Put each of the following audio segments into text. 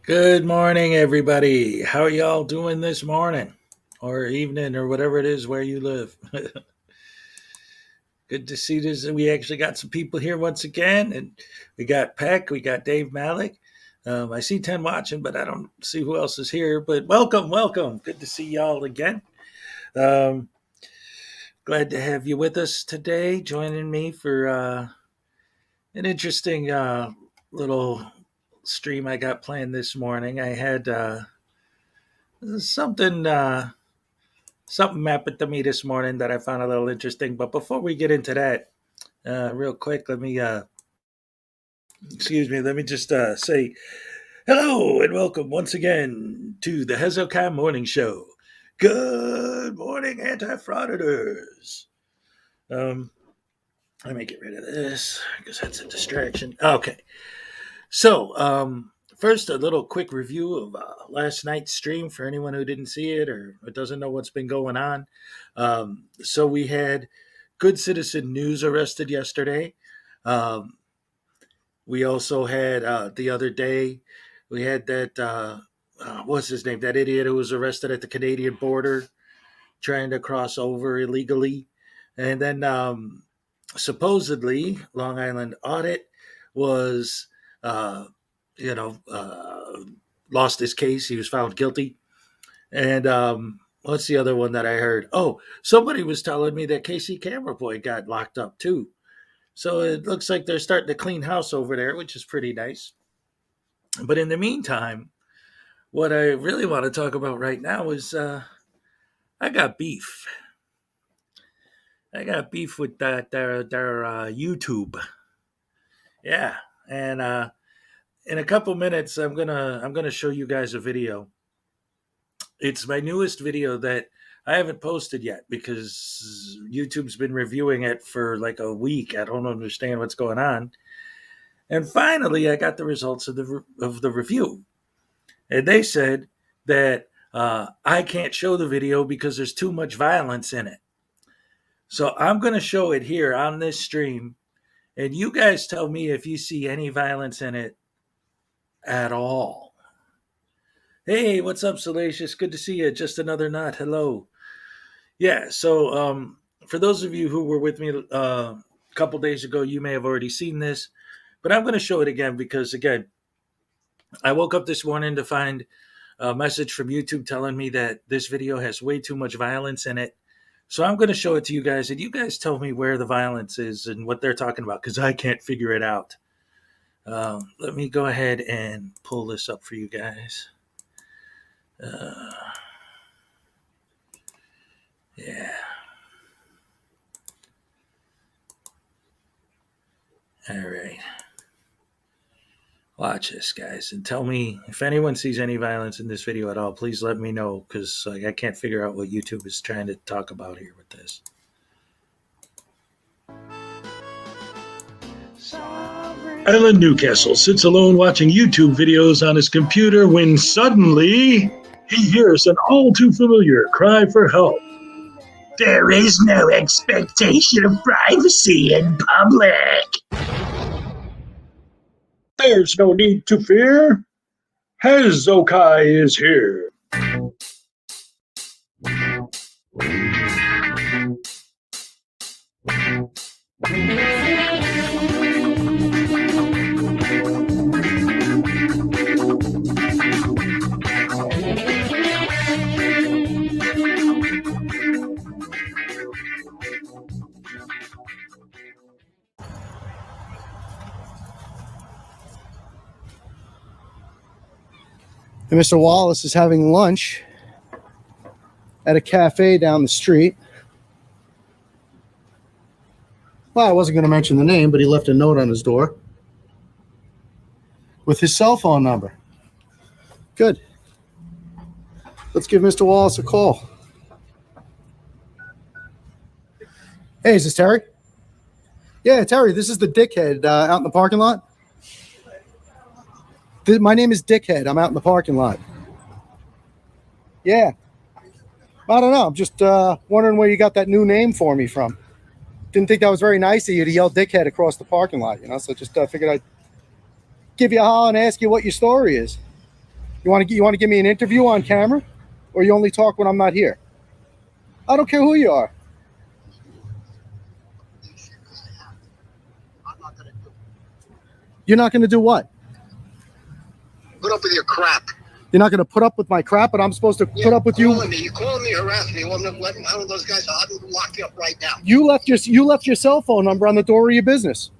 Good morning, everybody. How are y'all doing this morning or evening or whatever it is where you live? Good to see this. We actually got some people here once again, and we got Peck, we got Dave Malik. I see 10 watching, but I don't see who else is here. But welcome, welcome. Good to see y'all again. Um, Glad to have you with us today, joining me for an interesting little stream I got planned this morning. I had something something happened to me this morning that I found a little interesting. But before we get into that, real quick, let me let me just say hello and welcome once again to the Hezokuai Morning Show. Good morning, anti-frauditors. Um, Let me get rid of this because that's a distraction. Okay. So, First, a little quick review of last night's stream for anyone who didn't see it or doesn't know what's been going on. So we had Good Citizen News arrested yesterday. Um, we also had the other day, we had that, what's his name? That idiot who was arrested at the Canadian border trying to cross over illegally. And then supposedly, Long Island Audit was, uh, you know, lost his case. He was found guilty. And what's the other one that I heard? Oh, somebody was telling me that Casey Camera Boy got locked up too. So it looks like they're starting to clean house over there, which is pretty nice. But in the meantime, what I really want to talk about right now is I got beef. I got beef with their YouTube. Yeah, and in a couple minutes, I'm gonna show you guys a video. It's my newest video that I haven't posted yet because YouTube's been reviewing it for like a week. I don't understand what's going on. And finally, I got the results of the review, and they said that I can't show the video because there's too much violence in it. So I'm going to show it here on this stream, and you guys tell me if you see any violence in it at all. Hey, what's up, Salacious? Good to see you. Just another knot. Hello. Yeah, so for those of you who were with me a couple days ago, you may have already seen this, but I'm going to show it again because, again, I woke up this morning to find a message from YouTube telling me that this video has way too much violence in it. So I'm going to show it to you guys, and you guys tell me where the violence is and what they're talking about because I can't figure it out. Let me go ahead and pull this up for you guys. Yeah. All right. Watch this, guys, and tell me if anyone sees any violence in this video at all. Please let me know because I can't figure out what YouTube is trying to talk about here with this. Alan Newcastle sits alone watching YouTube videos on his computer when suddenly he hears an all too familiar cry for help. There is no expectation of privacy in public. There's no need to fear. Hezokuai is here. And Mr. Wallace is having lunch at a cafe down the street. Well, I wasn't going to mention the name, but he left a note on his door with his cell phone number. Good. Let's give Mr. Wallace a call. Hey, is this Terry? Yeah, Terry, this is the dickhead out in the parking lot. My name is Dickhead. I'm out in the parking lot. Yeah. I don't know. I'm just wondering where you got that new name for me from. Didn't think that was very nice of you to yell Dickhead across the parking lot, so just figured I'd give you a holler and ask you what your story is. You want to give me an interview on camera, or you only talk when I'm not here? I don't care who you are. You're not going to do what? Put up with your crap. You're not going to put up with my crap, but I'm supposed to put up with you. You're calling me, harassing me. I'm not letting one of those guys. I'll lock you up right now. You left your cell phone number on the door of your business.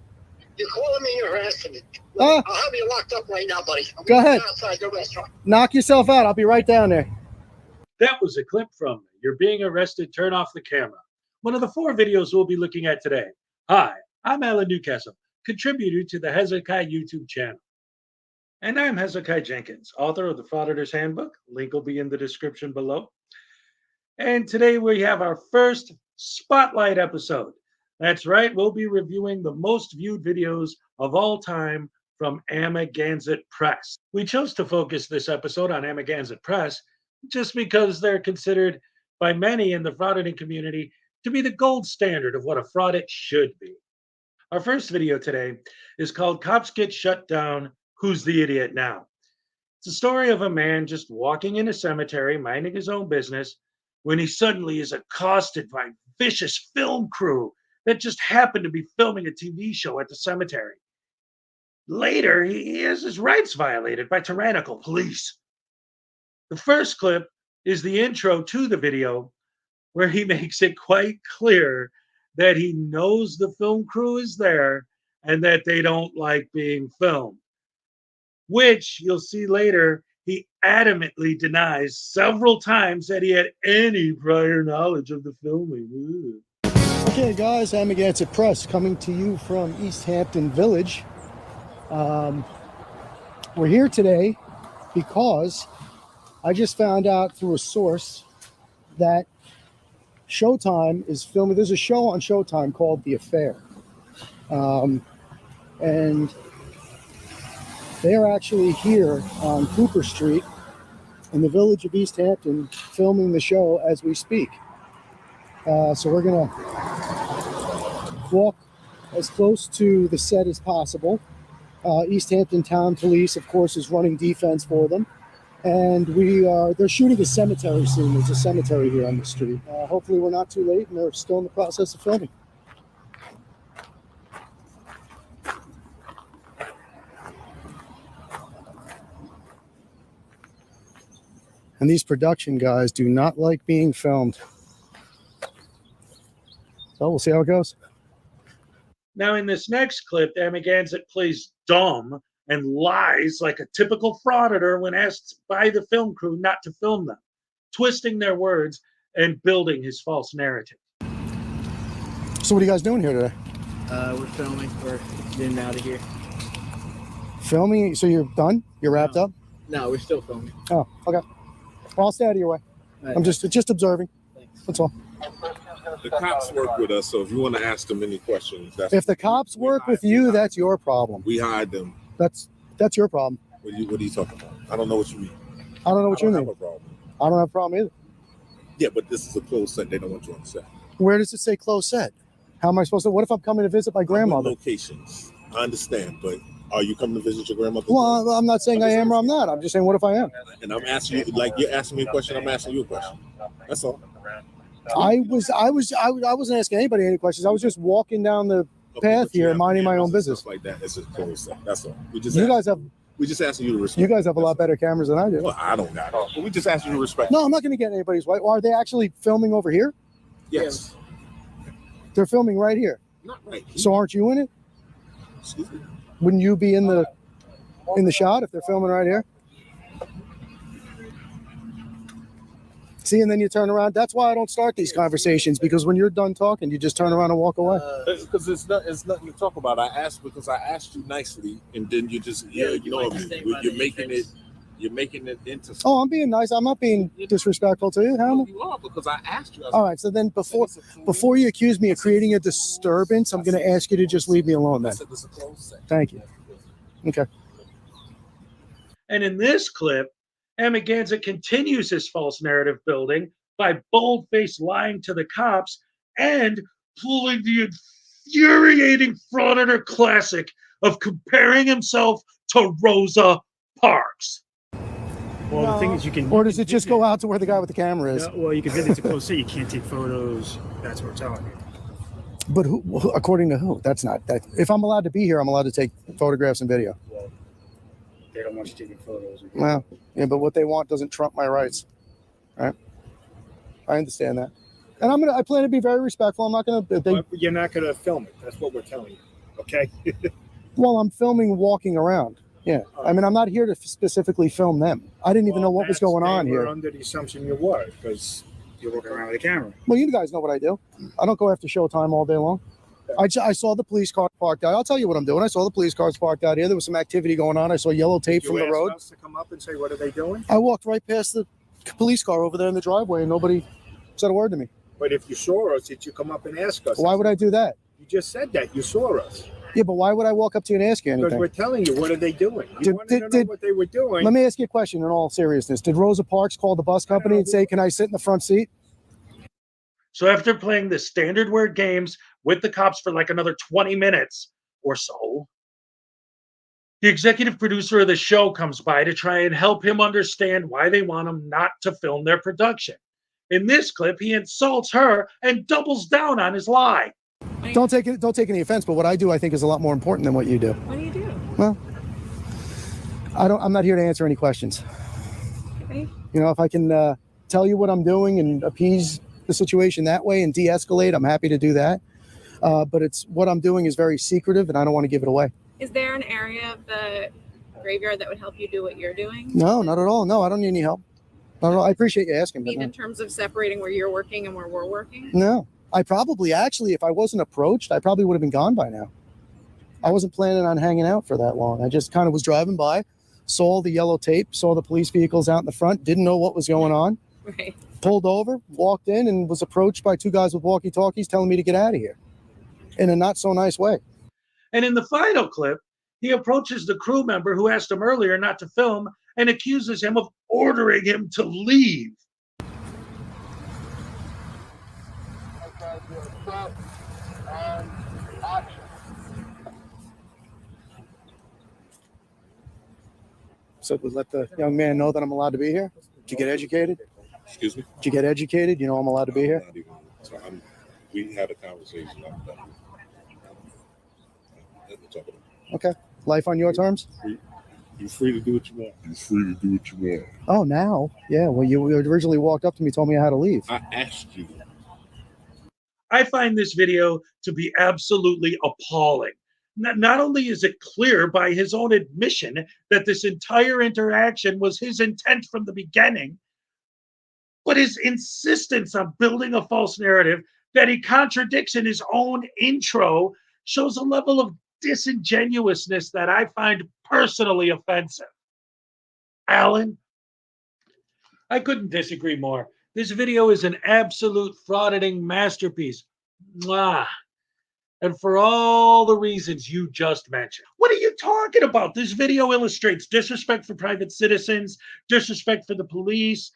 You're calling me, you're harassing me. I'll have you locked up right now, buddy. Go ahead. Outside the restaurant. Knock yourself out. I'll be right down there. That was a clip from You're Being Arrested, Turn Off the Camera, one of the 4 videos we'll be looking at today. Hi, I'm Alan Newcastle, contributor to the Hezokuai YouTube channel. And I'm Hezokuai Jenkins, author of the Frauditors Handbook. Link will be in the description below. And today we have our first spotlight episode. That's right, we'll be reviewing the most viewed videos of all time from Amagansett Press. We chose to focus this episode on Amagansett Press just because they're considered by many in the frauditing community to be the gold standard of what a fraudit should be. Our first video today is called Cops Get Shut Down, Who's the Idiot Now? It's a story of a man just walking in a cemetery, minding his own business, when he suddenly is accosted by a vicious film crew that just happened to be filming a TV show at the cemetery. Later, he has his rights violated by tyrannical police. The first clip is the intro to the video, where he makes it quite clear that he knows the film crew is there and that they don't like being filmed, which you'll see later he adamantly denies several times that he had any prior knowledge of the filming. Okay, guys, Amagansett Press coming to you from East Hampton Village. We're here today because I just found out through a source that Showtime is filming. There's a show on Showtime called The Affair. And they're actually here on Cooper Street in the village of East Hampton filming the show as we speak. So we're going to walk as close to the set as possible. East Hampton Town Police, of course, is running defense for them. And they're shooting a cemetery scene. There's a cemetery here on the street. Hopefully we're not too late and they're still in the process of filming. And these production guys do not like being filmed. So we'll see how it goes. Now, in this next clip, Amagansett plays dumb and lies like a typical frauditor when asked by the film crew not to film them, twisting their words and building his false narrative. So what are you guys doing here today? We're filming. We're getting out of here. Filming? So you're done? You're wrapped up? No, we're still filming. Oh, okay. Well, I'll stay out of your way. Right. I'm just observing. Thanks. That's all. The cops work with us, so if you want to ask them any questions, If the cops work with you, that's your problem. we hide them. That's your problem. What are you talking about? I don't know what you mean. I don't know what you I don't mean. have a problem. I don't have a problem either. Yeah, but this is a closed set. They don't want you on the set. Where does it say closed set? How am I supposed to? What if I'm coming to visit my grandmother? Locations. I understand, but are you coming to visit your grandmother? Well, I'm not saying I am or I'm not. I'm just saying, what if I am? And I'm asking you, like you're asking me a question. I'm asking you a question. That's all. I wasn't asking anybody any questions. I was just walking down the path but you here, have minding my own cameras and business. stuff like that. It's a closed set. That's all. We just asking you to respect. You guys have a lot better cameras than I do. Well, I don't got it. But we just ask you to respect. No, I'm not going to get anybody's way. Well, are they actually filming over here? Yes. They're filming right here. Not right. So aren't you in it? Excuse me. Wouldn't you be in the shot if they're filming right here? See, and then you turn around. That's why I don't start these conversations, because when you're done talking, you just turn around and walk away. Because it's nothing to talk about. I asked you nicely, and then you just you're making it into. Oh, I'm being nice. I'm not being disrespectful to you. How? You are, because I asked you. All right. So then, before you accuse me of creating a disturbance, I'm going to ask you to just leave me alone. Then. It's a closed set. Thank you. Okay. And in this clip, Amagansett continues his false narrative building by bold-faced lying to the cops and pulling the infuriating frauditor classic of comparing himself to Rosa Parks. Well, the thing is, you can. Or does it just go out to where the guy with the camera is? No, well, you can visit to close set. You can't take photos. That's what we're telling you. But who? According to who? That's not that. If I'm allowed to be here, I'm allowed to take photographs and video. Well, they don't want you taking photos. Well, yeah, but what they want doesn't trump my rights, right? I understand that, and I plan to be very respectful. I'm not gonna. But you're not going to film it. That's what we're telling you. Okay. Well, I'm filming walking around. Yeah, I mean, I'm not here to specifically film them. I didn't even know what was going on We're here. under the assumption you were, because you're walking around with a camera. Well, you guys know what I do. I don't go after Showtime all day long. I saw the police car parked out. I'll tell you what I'm doing. I saw the police cars parked out here. There was some activity going on. I saw yellow tape from the road. You asked us to come up and say, what are they doing? I walked right past the police car over there in the driveway, and nobody said a word to me. But if you saw us, did you come up and ask us? Why would I do that? You just said that. You saw us. Yeah, but why would I walk up to you and ask you Because anything? we're telling you, what are they doing? You Did- wanted to know did- what they were doing. Let me ask you a question in all seriousness. Did Rosa Parks call the bus company and say, can I sit in the front seat? So after playing the standard word games with the cops for like another 20 minutes or so, the executive producer of the show comes by to try and help him understand why they want him not to film their production. In this clip, he insults her and doubles down on his lie. Don't take any offense, but what I do I think is a lot more important than what you do. What do you do? Well, I'm not here to answer any questions. Okay. You know, if I can tell you what I'm doing and appease the situation that way and de-escalate, I'm happy to do that. But it's what I'm doing is very secretive, and I don't want to give it away. Is there an area of the graveyard that would help you do what you're doing? No, not at all. No, I don't need any help. Not at all. I appreciate you asking. I mean, But in terms of separating where you're working and where we're working? no, I probably actually, if I wasn't approached, I probably would have been gone by now. I wasn't planning on hanging out for that long. I just kind of was driving by, saw the yellow tape, saw the police vehicles out in the front, didn't know what was going on. Right. Pulled over, walked in, and was approached by two guys with walkie-talkies telling me to get out of here in a not so nice way. And in the final clip, he approaches the crew member who asked him earlier not to film and accuses him of ordering him to leave. So we let the young man know that I'm allowed to be here. Did you get educated? Excuse me? Did you get educated? You know I'm allowed to be here? Not even, so we had a conversation. I'm done. Let me talk about it. Okay. Life on your terms? You're free to do what you want. You're free to do what you want. Oh, now? Yeah, well, you originally walked up to me, told me I had to leave. I asked you. I find this video to be absolutely appalling. Not only is it clear by his own admission that this entire interaction was his intent from the beginning, but his insistence on building a false narrative that he contradicts in his own intro shows a level of disingenuousness that I find personally offensive. Alan, I couldn't disagree more. This video is an absolute frauditing masterpiece. Mwah. And for all the reasons you just mentioned. What are you talking about? This video illustrates disrespect for private citizens, disrespect for the police,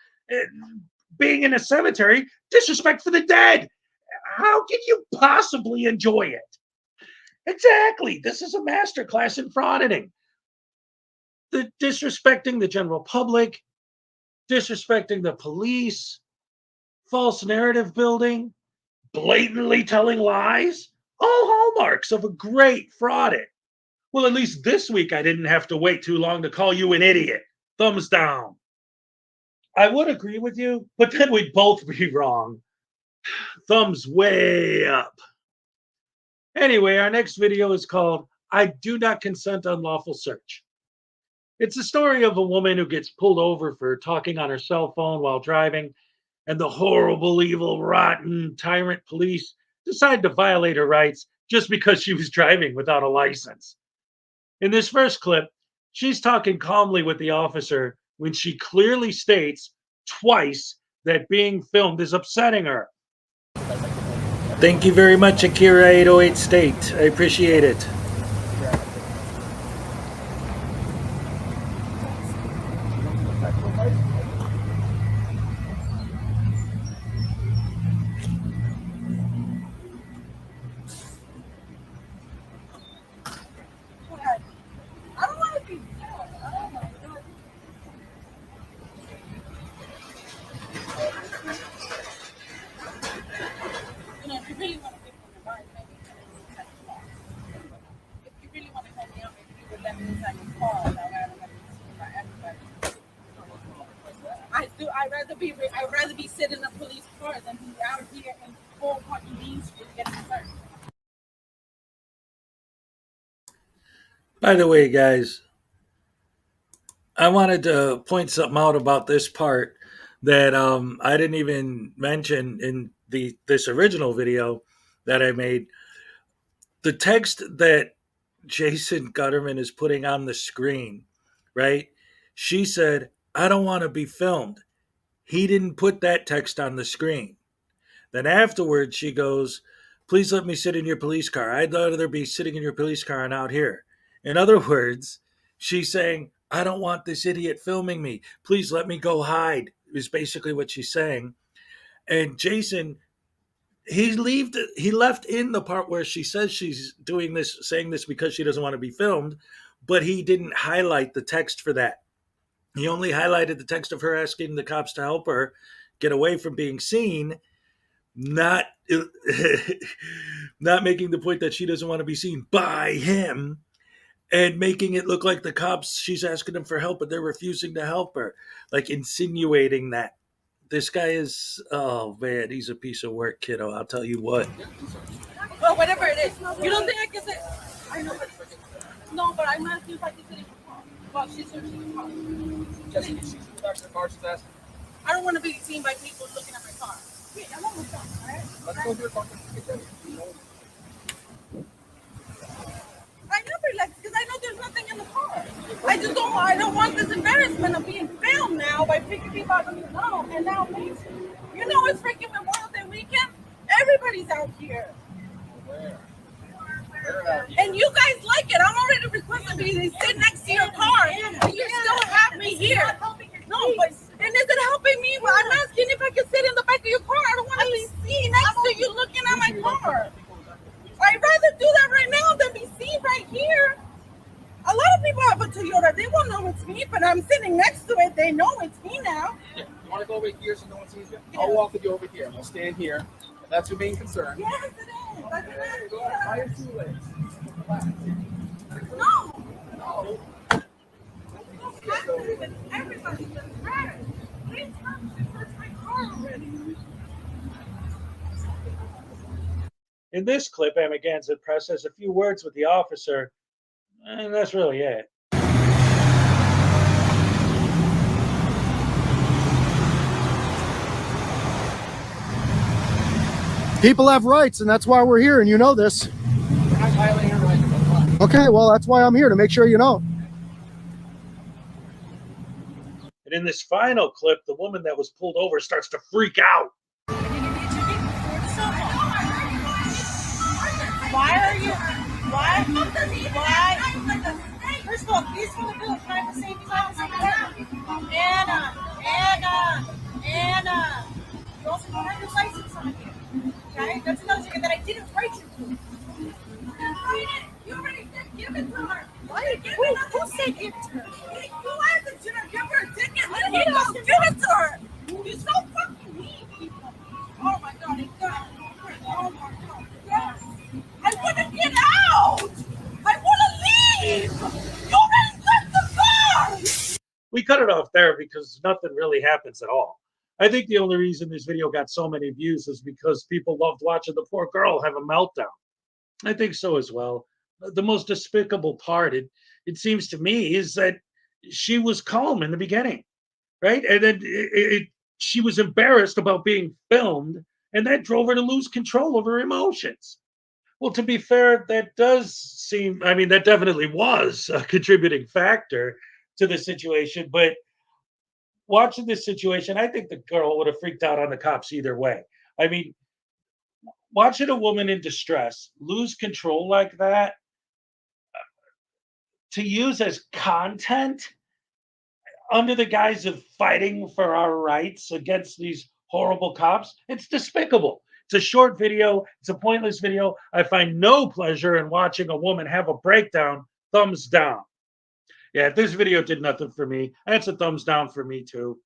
being in a cemetery, disrespect for the dead. How can you possibly enjoy it? Exactly. This is a masterclass in frauditing. The disrespecting the general public, disrespecting the police, false narrative building, blatantly telling lies, all hallmarks of a great frauding. Well, at least this week I didn't have to wait too long to call you an idiot. Thumbs down. I would agree with you, but then we'd both be wrong. Thumbs way up. Anyway, our next video is called I Do Not Consent Unlawful Search. It's a story of a woman who gets pulled over for talking on her cell phone while driving, and the horrible, evil, rotten, tyrant police decide to violate her rights just because she was driving without a license. In this first clip, she's talking calmly with the officer when she clearly states twice that being filmed is upsetting her. Thank you very much, Akira 808 State. I appreciate it. I'd rather be sitting in a police car than be out here in full fucking Dean Street getting searched. By the way, guys, I wanted to point something out about this part that I didn't even mention in this original video that I made. The text that Jason Gutterman is putting on the screen, right? She said, I don't want to be filmed. He didn't put that text on the screen. Then afterwards, she goes, please let me sit in your police car. I'd rather be sitting in your police car and out here. In other words, she's saying, I don't want this idiot filming me. Please let me go hide, is basically what she's saying. And Jason, he left in the part where she says she's doing this, saying this because she doesn't want to be filmed, but he didn't highlight the text for that. He only highlighted the text of her asking the cops to help her get away from being seen, not not making the point that she doesn't want to be seen by him, and making it look like the cops, she's asking them for help but they're refusing to help her, like insinuating that. This guy is, oh man, he's a piece of work, kiddo, I'll tell you what. Well, whatever it is. You don't think I can sit? I know. No, but I'm asking if I can sit in the car. Well, she's searching the car. Jesse, she's back to the car, she's asking. I don't want to be seen by people looking at my car. Wait, I'm almost done, all right? Let's go to your car. I never relax because I know there's nothing in the car. I don't want this embarrassment of being filmed now by picking people out of the know. And now, you know, it's freaking Memorial Day weekend. Everybody's out here. And you guys like it. I'm already requesting me to sit next to your car. And you still have me here. No, but and is it helping me? Well, I'm asking if I can sit in the back of your car. I don't want to be seen next to you looking at my car. I'd rather do that right now than be seen right here. A lot of people have a Toyota. They won't know it's me, but I'm sitting next to it. They know it's me now. Yeah. You want to go over here so no one sees you? I'll walk with you over here. We'll stand here. If that's your main concern. Yes, it is. That's an Go ahead. Tie your shoelace. No. No. Everybody's been trash. 3 times they searched my car already. In this clip, Amagansett Press has a few words with the officer, and that's really it. People have rights, and that's why we're here, and you know this. We're not violating your rights. Okay, well, that's why I'm here, to make sure you know. And in this final clip, the woman that was pulled over starts to freak out. Why are you? Why? First of all, these are the bill of private safety officer. Anna. You also don't have your license on you. Okay? That's another thing that I didn't write you to. You already said give it to her. Why? Who said give it to her? You asked it to her. Give her a ticket. And he goes, give it to her. You're so fucking mean. Oh my God. Oh my God. Yes. I want to get out. I want to leave. You already left the car. We cut it off there because nothing really happens at all. I think the only reason this video got so many views is because people loved watching the poor girl have a meltdown. I think so as well. The most despicable part, it seems to me, is that she was calm in the beginning, right? And then she was embarrassed about being filmed, and that drove her to lose control of her emotions. Well, to be fair, that does seem, I mean, that definitely was a contributing factor to the situation. But watching this situation, I think the girl would have freaked out on the cops either way. I mean, watching a woman in distress lose control like that to use as content under the guise of fighting for our rights against these horrible cops, it's despicable. It's a short video. It's a pointless video. I find no pleasure in watching a woman have a breakdown. Thumbs down. Yeah, this video did nothing for me. That's a thumbs down for me too.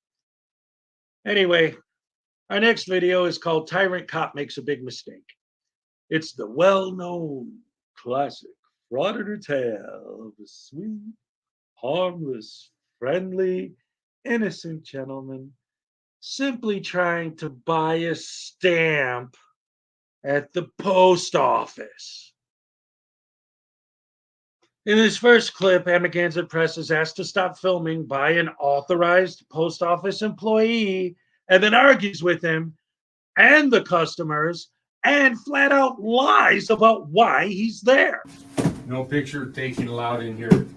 Anyway, our next video is called Tyrant Cop Makes a Big Mistake. It's the well-known classic Frauditor tale of a sweet, harmless, friendly, innocent gentleman simply trying to buy a stamp at the post office. In this first clip, Amagansett Press is asked to stop filming by an authorized post office employee and then argues with him and the customers and flat out lies about why he's there. No picture taking allowed in here.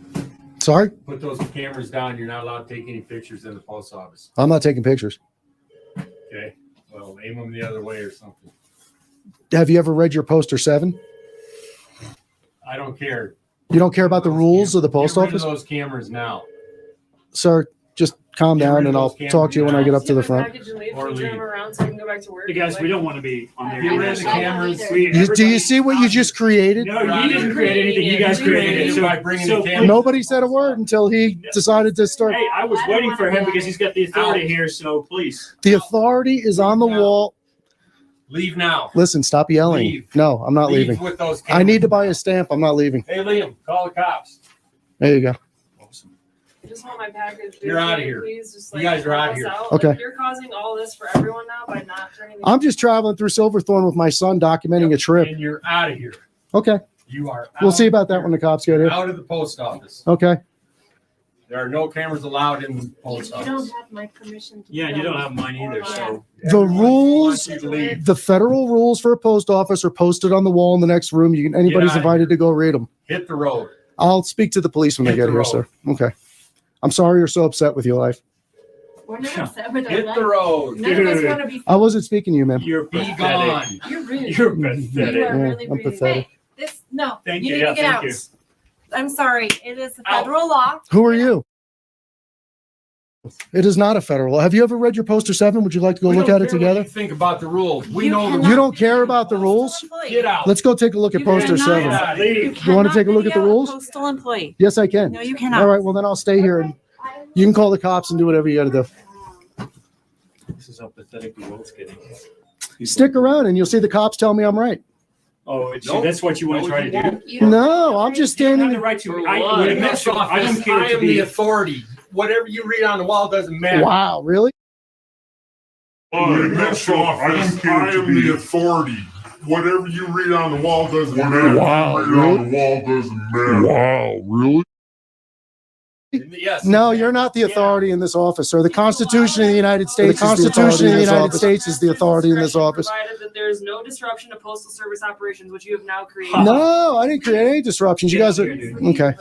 Sorry? Put those cameras down. You're not allowed to take any pictures in the post office. I'm not taking pictures. Okay. Well, aim them the other way or something. have you ever read your poster 7? I don't care. You don't care about the rules of the post Get rid office? of those cameras now. Sir, just calm Get rid down of and I'll those talk to you when I get up to the Just front. give a package and leave. Or Can you turn leave. them around so I can go back to work? Hey guys, we don't want to be on there. Get rid of the cameras. Do you see what you just created? No, you didn't create anything. You guys created it. So, By bringing the cameras. Nobody said a word until he decided to start. Hey, I was waiting for him because he's got the authority here. So please. The authority is on the wall. Leave now. Listen, stop yelling. Leave. No, I'm not Leave leaving. with those I cameras. need to buy a stamp. I'm not leaving. Hey, Liam, call the cops. There you go. I just want my package. You're outta here. Please, just, You guys are outta help us here. out. Okay. Like, you're causing all this for everyone now by not turning. I'm just traveling through Silverthorne with my son documenting a trip. And you're out of here. Okay. You are out. We'll see about that when the cops get here. Out of the post office. Okay. There are no cameras allowed in the post You don't office. have my permission. To Yeah, you don't have mine either. So The rules, You to leave. the federal rules for a post office are posted on the wall in the next room. You can, anybody's outta invited to go read them. Hit the road. I'll speak to the police when they Hit get the here, road. sir. Okay. I'm sorry you're so upset with your life. We're not upset with our Hit life. the road. None of us want to be. I wasn't speaking to you, ma'am. you're Be pathetic. gone. You're rude. You're You pathetic. are Yeah, really I'm rude. pathetic. Hey, this no. Thank you you. need Yeah, to get thank out. you. I'm sorry. It is a Out. federal law. Who are you? It is not a federal law. Have you ever read your poster 7? Would you like to go We look don't at it care what together? you think about the rules. We You know the cannot rules. You don't care about the rules? Get out. Let's go take a look at You poster cannot- 7. Get out of Leave. here. You wanna take a look at the video rules? Postal employee. Yes, I can. No, you cannot. All right, well, then I'll stay here and you can call the cops and do whatever you got to do. This is how pathetic the world's getting. Stick around and you'll see the cops tell me I'm right. Oh, Nope. that's what you want to No, try you to do? won't. You don't No, I'm just You have standing. the right to. For I what? would In admit this to- I don't office, care I to am the be. authority. Whatever you read on the wall doesn't matter. Wow, really? In this office, I am the authority. Whatever you read on the wall doesn't matter. Wow, Whatever you read on the wall doesn't matter. Wow, really? Yes. No, you're not the authority in this office, sir. The Constitution of the United States. The Constitution of the United office. States is the authority in this office. Provided that there is no disruption to postal service operations, which you have now created. No, I didn't create any disruptions. You guys are okay.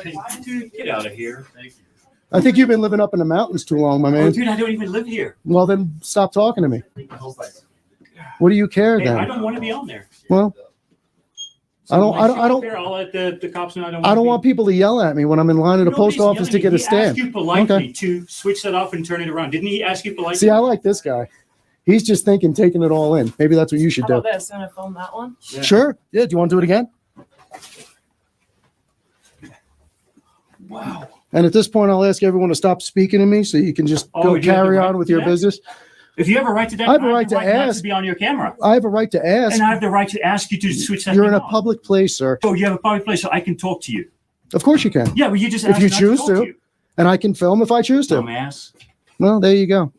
Dude, get out of here. Thank you. I think you've been living up in the mountains too long, my Oh, man. dude, I don't even live here. Well, then stop talking to me. What do you care Hey, I then? don't want to be on there. Well, I don't. I'll let the cops know I don't. I don't want people to yell at me when I'm in line at a post Nobody's office to yelling. get a stamp. He asked you politely Okay. to switch that off and turn it around. Didn't he ask you politely? See, I like this guy. He's just thinking, taking it all in. Maybe that's what you should How do. about this? I'm gonna film that one. Yeah. Sure. Yeah. Do you want to do it again? Wow. And at this point, I'll ask everyone to stop speaking to me so you can just Oh, go do you have the carry right on with to your that? business. If you have a right to that, I have a right the to not ask. to be on your camera. I have a right to ask. And I have the right to ask you to switch that You're thing in a off. public place, sir. Oh, you have a public place, so I can talk to you. Of course you can. Yeah, but you just If asked you not choose talk to. you. And I can film if I choose to. Dumbass. Well, there you go.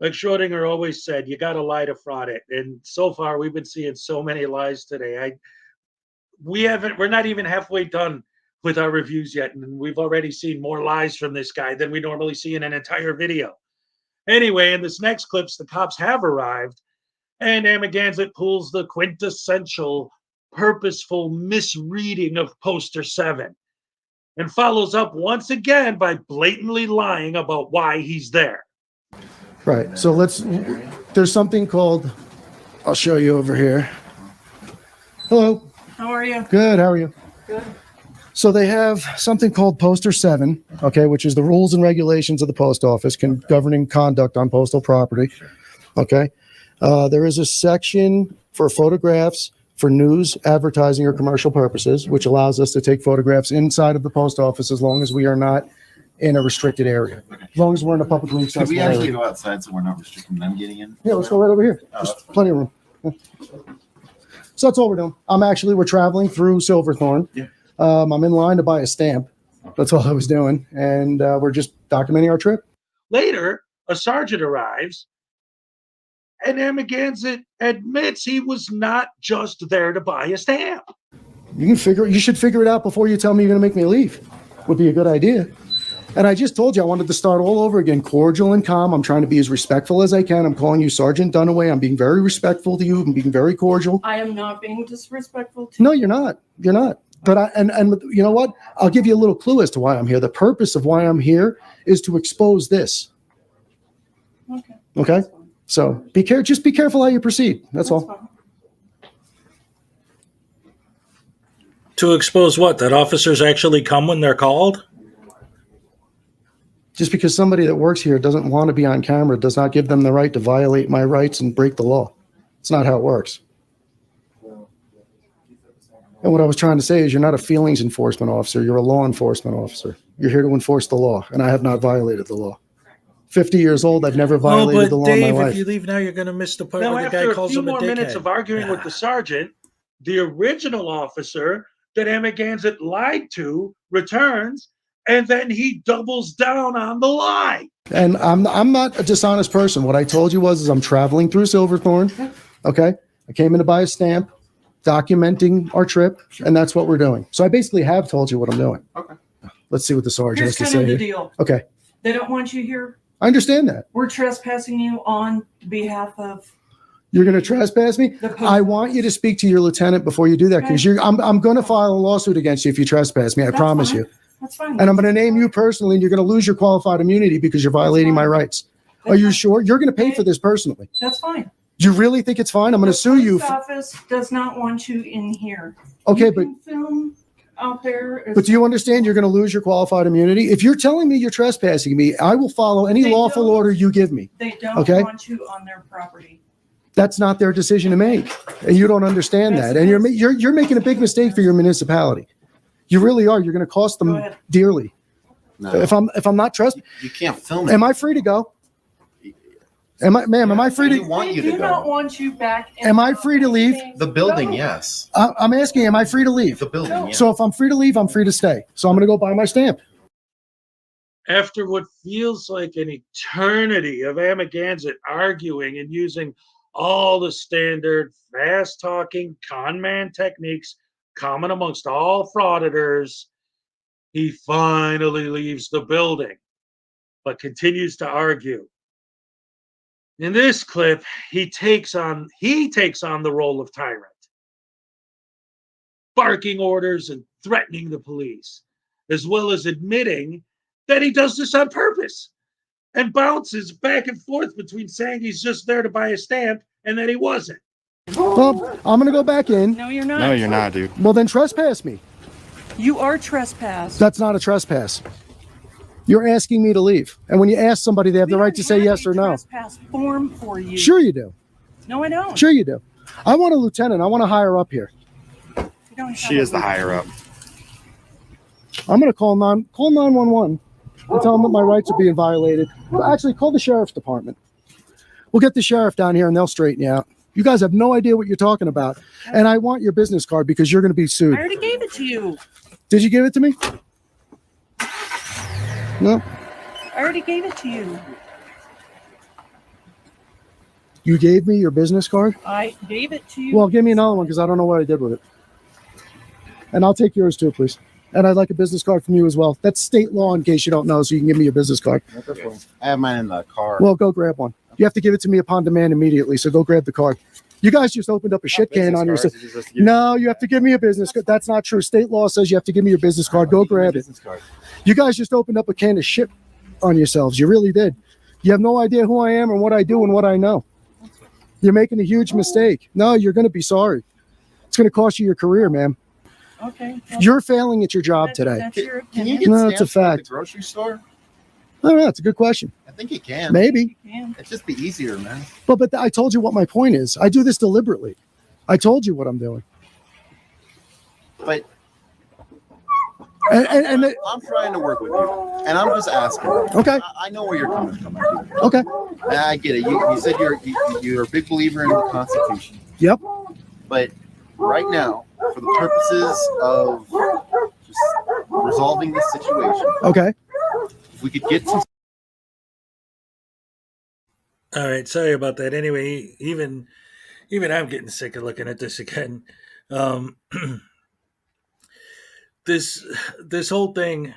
Like Schrodinger always said, you got to lie to fraud it. And so far, we've been seeing so many lies today. We're not even halfway done with our reviews yet, and we've already seen more lies from this guy than we normally see in an entire video. Anyway, in this next clips, the cops have arrived, and Amagansett pulls the quintessential, purposeful misreading of poster 7 and follows up once again by blatantly lying about why he's there. Right. So there's something called, I'll show you over here. Hello. How are you? Good. How are you? Good. So they have something called Poster 7, okay, which is the rules and regulations of the post office governing conduct on postal property. Okay. There is a section for photographs for news, advertising, or commercial purposes, which allows us to take photographs inside of the post office as long as we are not in a restricted area. As long as we're in a publicly Could accessible we actually area. go outside so we're not restricting them getting in? Yeah, let's go right over here. There's plenty of room. Yeah. So that's all we're doing. We're traveling through Silverthorne. Yeah. I'm in line to buy a stamp. That's all I was doing. And we're just documenting our trip. Later, a sergeant arrives, and Amagansett admits he was not just there to buy a stamp. You should figure it out before you tell me you're going to make me leave. Would be a good idea. And I just told you I wanted to start all over again, cordial and calm. I'm trying to be as respectful as I can. I'm calling you Sergeant Dunaway. I'm being very respectful to you. I'm being very cordial. I am not being disrespectful to No, you're not. You're not. But and you know what? I'll give you a little clue as to why I'm here. The purpose of why I'm here is to expose this. Okay. Okay? So just be careful how you proceed. That's all. fine. To expose what? That officers actually come when they're called? Just because somebody that works here doesn't want to be on camera does not give them the right to violate my rights and break the law. It's not how it works. And what I was trying to say is you're not a feelings enforcement officer. You're a law enforcement officer. You're here to enforce the law, and I have not violated the law. 50 years old, I've never violated the law in my Dave, life. if you leave now, you're going to miss the part Now, where the guy after a calls few him a more minutes dickhead. of arguing with the sergeant, the original officer that Amagansett lied to returns, and then he doubles down on the lie. And I'm not a dishonest person. What I told you was I'm traveling through Silverthorne. Okay. I came in to buy a stamp, documenting our trip, and that's what we're doing. So I basically have told you what I'm doing. Okay. Let's see what the sergeant Here's has to kind say. of the here. deal. Okay. They don't want you here. I understand that. We're trespassing you on behalf of. You're going to trespass me? I want you to speak to your lieutenant before you do that, because I'm going to file a lawsuit against you if you trespass me. I promise you. That's fine. And I'm going to name you personally, and you're going to lose your qualified immunity because you're violating my rights. Are you sure? You're going to pay for this personally. That's fine. Do you really think it's fine? I'm going to sue you. The office does not want you in here. Okay, You but can film out there. do you understand you're going to lose your qualified immunity? If you're telling me you're trespassing me, I will follow any lawful order you give me. They don't Okay? want you on their property. That's not their decision to make, and you don't understand that. And you're making a big mistake for your municipality. You really are. You're going to cost them dearly. No. If I'm not trusting, You can't film it. am I free to go? Am I free They to? want you They to do not go. want you back. In Am I free to leave? The building, yes. I'm asking, am I free to leave? The building, yes. So if I'm free to leave, I'm free to stay. So I'm going to go buy my stamp. After what feels like an eternity of Amagansett arguing and using all the standard fast-talking con man techniques common amongst all frauditors, he finally leaves the building, but continues to argue. In this clip, he takes on the role of tyrant, barking orders and threatening the police, as well as admitting that he does this on purpose and bounces back and forth between saying he's just there to buy a stamp and that he wasn't. Well, I'm going to go back in. No, you're not. No, you're not, dude. Well, then trespass me. You are trespassed. That's not a trespass. You're asking me to leave. And when you ask somebody, they have the right to say yes or no. Trespass form for you. Sure you do. No, I don't. Sure you do. I want a lieutenant. I want to hire up here. You don't have She is the higher up. I'm going to call 911 and tell them that my rights are being violated. Well, actually, call the sheriff's department. We'll get the sheriff down here and they'll straighten you out. You guys have no idea what you're talking about. And I want your business card because you're going to be I sued. already gave it to you. Did you give it to me? No. I already gave it to you. You gave me your business card? I gave it to you. Well, give me another one because I don't know what I did with it. And I'll take yours too, please. And I'd like a business card from you as well. That's state law in case you don't know, so you can give me your business card. I have mine in the car. Well, go grab one. You have to give it to me upon demand immediately, so go grab the card. You guys just opened up a shit can on yourself. No, you have to give me a business card. That's not true. State law says you have to give me your business card. Go grab it. You guys just opened up a can of shit on yourselves. You really did. You have no idea who I am and what I do and what I know. You're making a huge mistake. No, you're going to be sorry. It's going to cost you your career, man. Okay. You're failing at your job today. That's your Can you opinion. get No, it's a stamps at fact. the grocery store? I don't know. It's a good question. I think you can. Maybe. It'd just be easier, man. But I told you what my point is. I do this deliberately. I told you what I'm doing. But And I'm trying to work with you, and I'm just asking. Okay. I know where you're coming from. Okay. And I get it. You said you're a big believer in the Constitution. Yep. But right now, for the purposes of just resolving this situation, Okay. if we could get some. All right, sorry about that. Anyway, even I'm getting sick of looking at this again. This whole thing,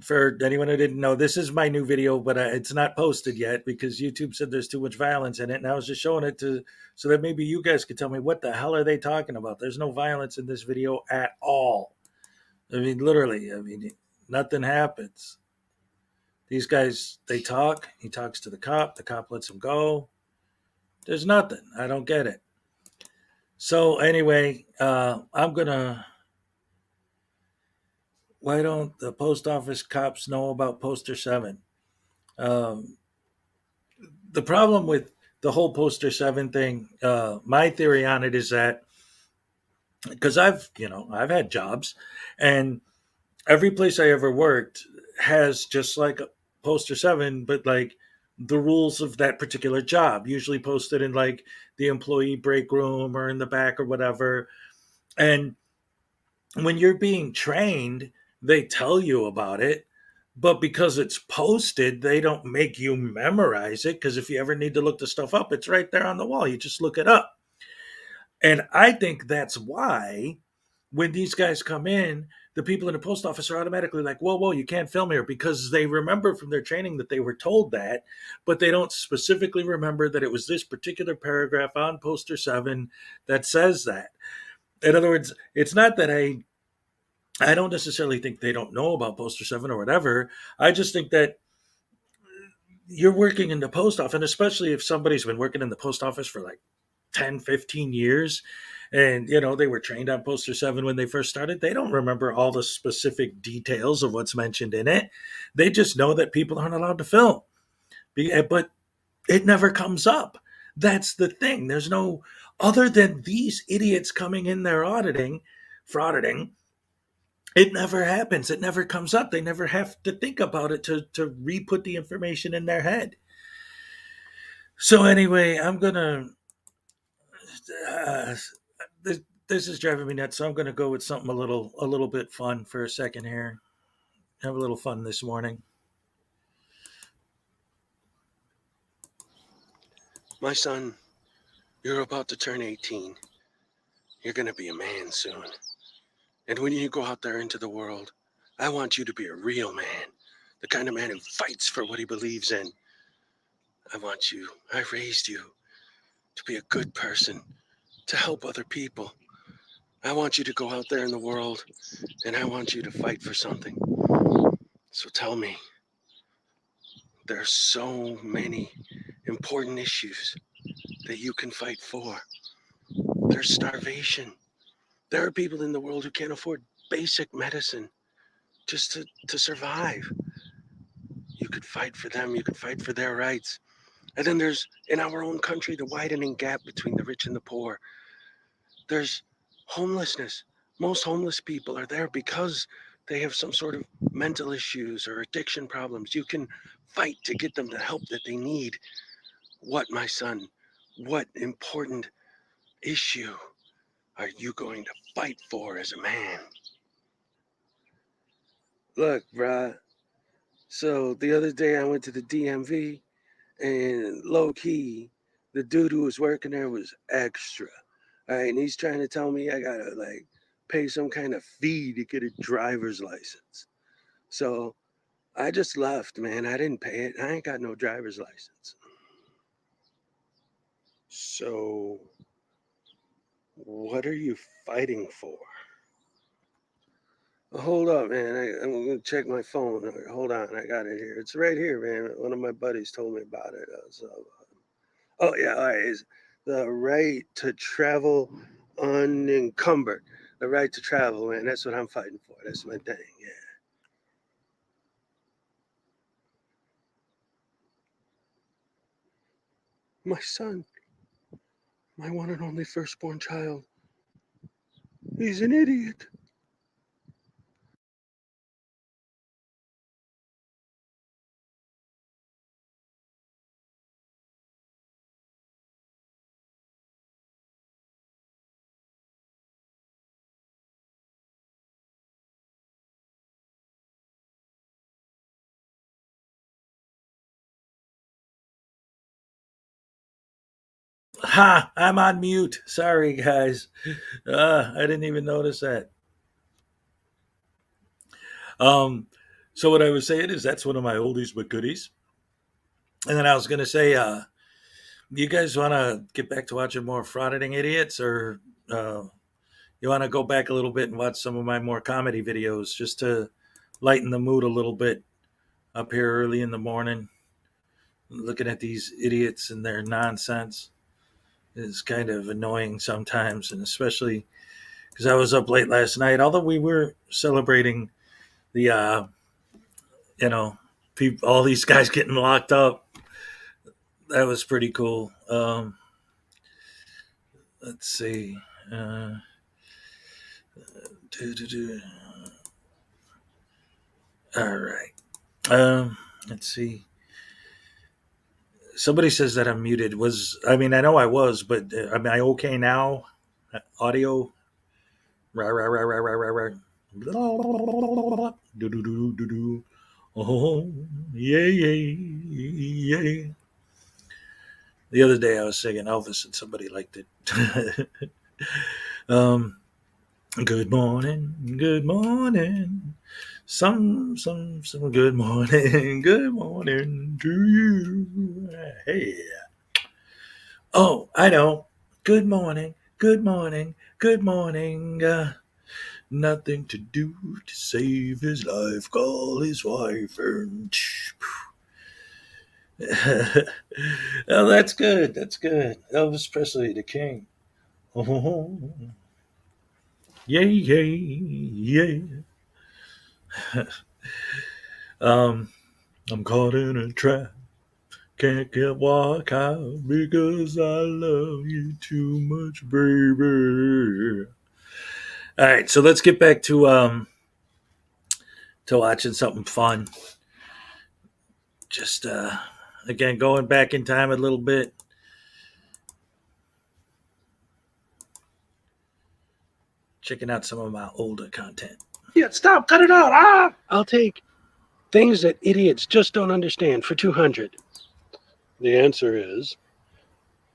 for anyone who didn't know, this is my new video, but it's not posted yet because YouTube said there's too much violence in it, and I was just showing it so that maybe you guys could tell me what the hell are they talking about. There's no violence in this video at all. I mean, literally. I mean, nothing happens. These guys, they talk. He talks to the cop. The cop lets him go. There's nothing. I don't get it. So anyway, I'm gonna. Why don't the post office cops know about Poster 7? Um, the problem with the whole Poster 7 thing, my theory on it is that because I've had jobs, and every place I ever worked has just like Poster 7, but like the rules of that particular job, usually posted in like the employee break room or in the back or whatever. And when you're being trained, they tell you about it, but because it's posted, they don't make you memorize it. Because if you ever need to look the stuff up, it's right there on the wall. You just look it up. And I think that's why when these guys come in, the people in the post office are automatically like, whoa, whoa, you can't film here, because they remember from their training that they were told that, but they don't specifically remember that it was this particular paragraph on Poster 7 that says that. In other words, it's not that I don't necessarily think they don't know about Poster 7 or whatever. I just think that you're working in the post office, and especially if somebody's been working in the post office for like 10, 15 years, and they were trained on Poster 7 when they first started, they don't remember all the specific details of what's mentioned in it. They just know that people aren't allowed to film. But it never comes up. That's the thing. There's no, other than these idiots coming in there frauditing, it never happens. It never comes up. They never have to think about it to re-put the information in their head. So anyway, I'm gonna. Uh, this is driving me nuts. So I'm gonna go with something a little bit fun for a second here. Have a little fun this morning. My son, you're about to turn 18. You're gonna be a man soon. And when you go out there into the world, I want you to be a real man. The kind of man who fights for what he believes in. I raised you to be a good person, to help other people. I want you to go out there in the world, and I want you to fight for something. So tell me, there are so many important issues that you can fight for. There's starvation. There are people in the world who can't afford basic medicine just to survive. You could fight for them. You could fight for their rights. And then there's, in our own country, the widening gap between the rich and the poor. There's homelessness. Most homeless people are there because they have some sort of mental issues or addiction problems. You can fight to get them the help that they need. What, my son, what important issue are you going to fight for as a man? Look, bruh. So the other day I went to the DMV, and low key, the dude who was working there was extra. All right, and he's trying to tell me I gotta like pay some kind of fee to get a driver's license. So I just left, man. I didn't pay it. I ain't got no driver's license. So what are you fighting for? Hold up, man. I'm gonna check my phone. Hold on, I got it here. It's right here, man. One of my buddies told me about it. Oh yeah, all right. It's the right to travel unencumbered. The right to travel, man. That's what I'm fighting for. That's my thing. Yeah. My son, my one and only firstborn child. He's an idiot. Ha! I'm on mute. Sorry, guys. I didn't even notice that. Um, so what I was saying is that's one of my oldies but goodies. And then I was gonna say, you guys want to get back to watching more frauditing idiots, or you want to go back a little bit and watch some of my more comedy videos just to lighten the mood a little bit up here early in the morning, looking at these idiots and their nonsense. is kind of annoying sometimes, and especially because I was up late last night. Although we were celebrating the, all these guys getting locked up, that was pretty cool. Let's see. All right. Let's see. Somebody says that I'm muted. I know I was, but am I okay now? Audio. Rah, rah, rah, rah, rah, rah, rah. Do, do, do, do, do. Oh, yeah, yeah, yeah. The other day I was singing Elvis and somebody liked it. Good morning, good morning. Some good morning, good morning to you. Hey. Oh, I know. Good morning, good morning, good morning. Nothing to do to save his life. Call his wife and. Oh, that's good. That's good. Elvis Presley, the king. Oh, yay, yay, yay. I'm caught in a trap. Can't get walk out because I love you too much, baby. All right, so let's get back to watching something fun. Just again going back in time a little bit. Checking out some of my older content. Yeah, stop, cut it out. Ah! I'll take things that idiots just don't understand for 200. The answer is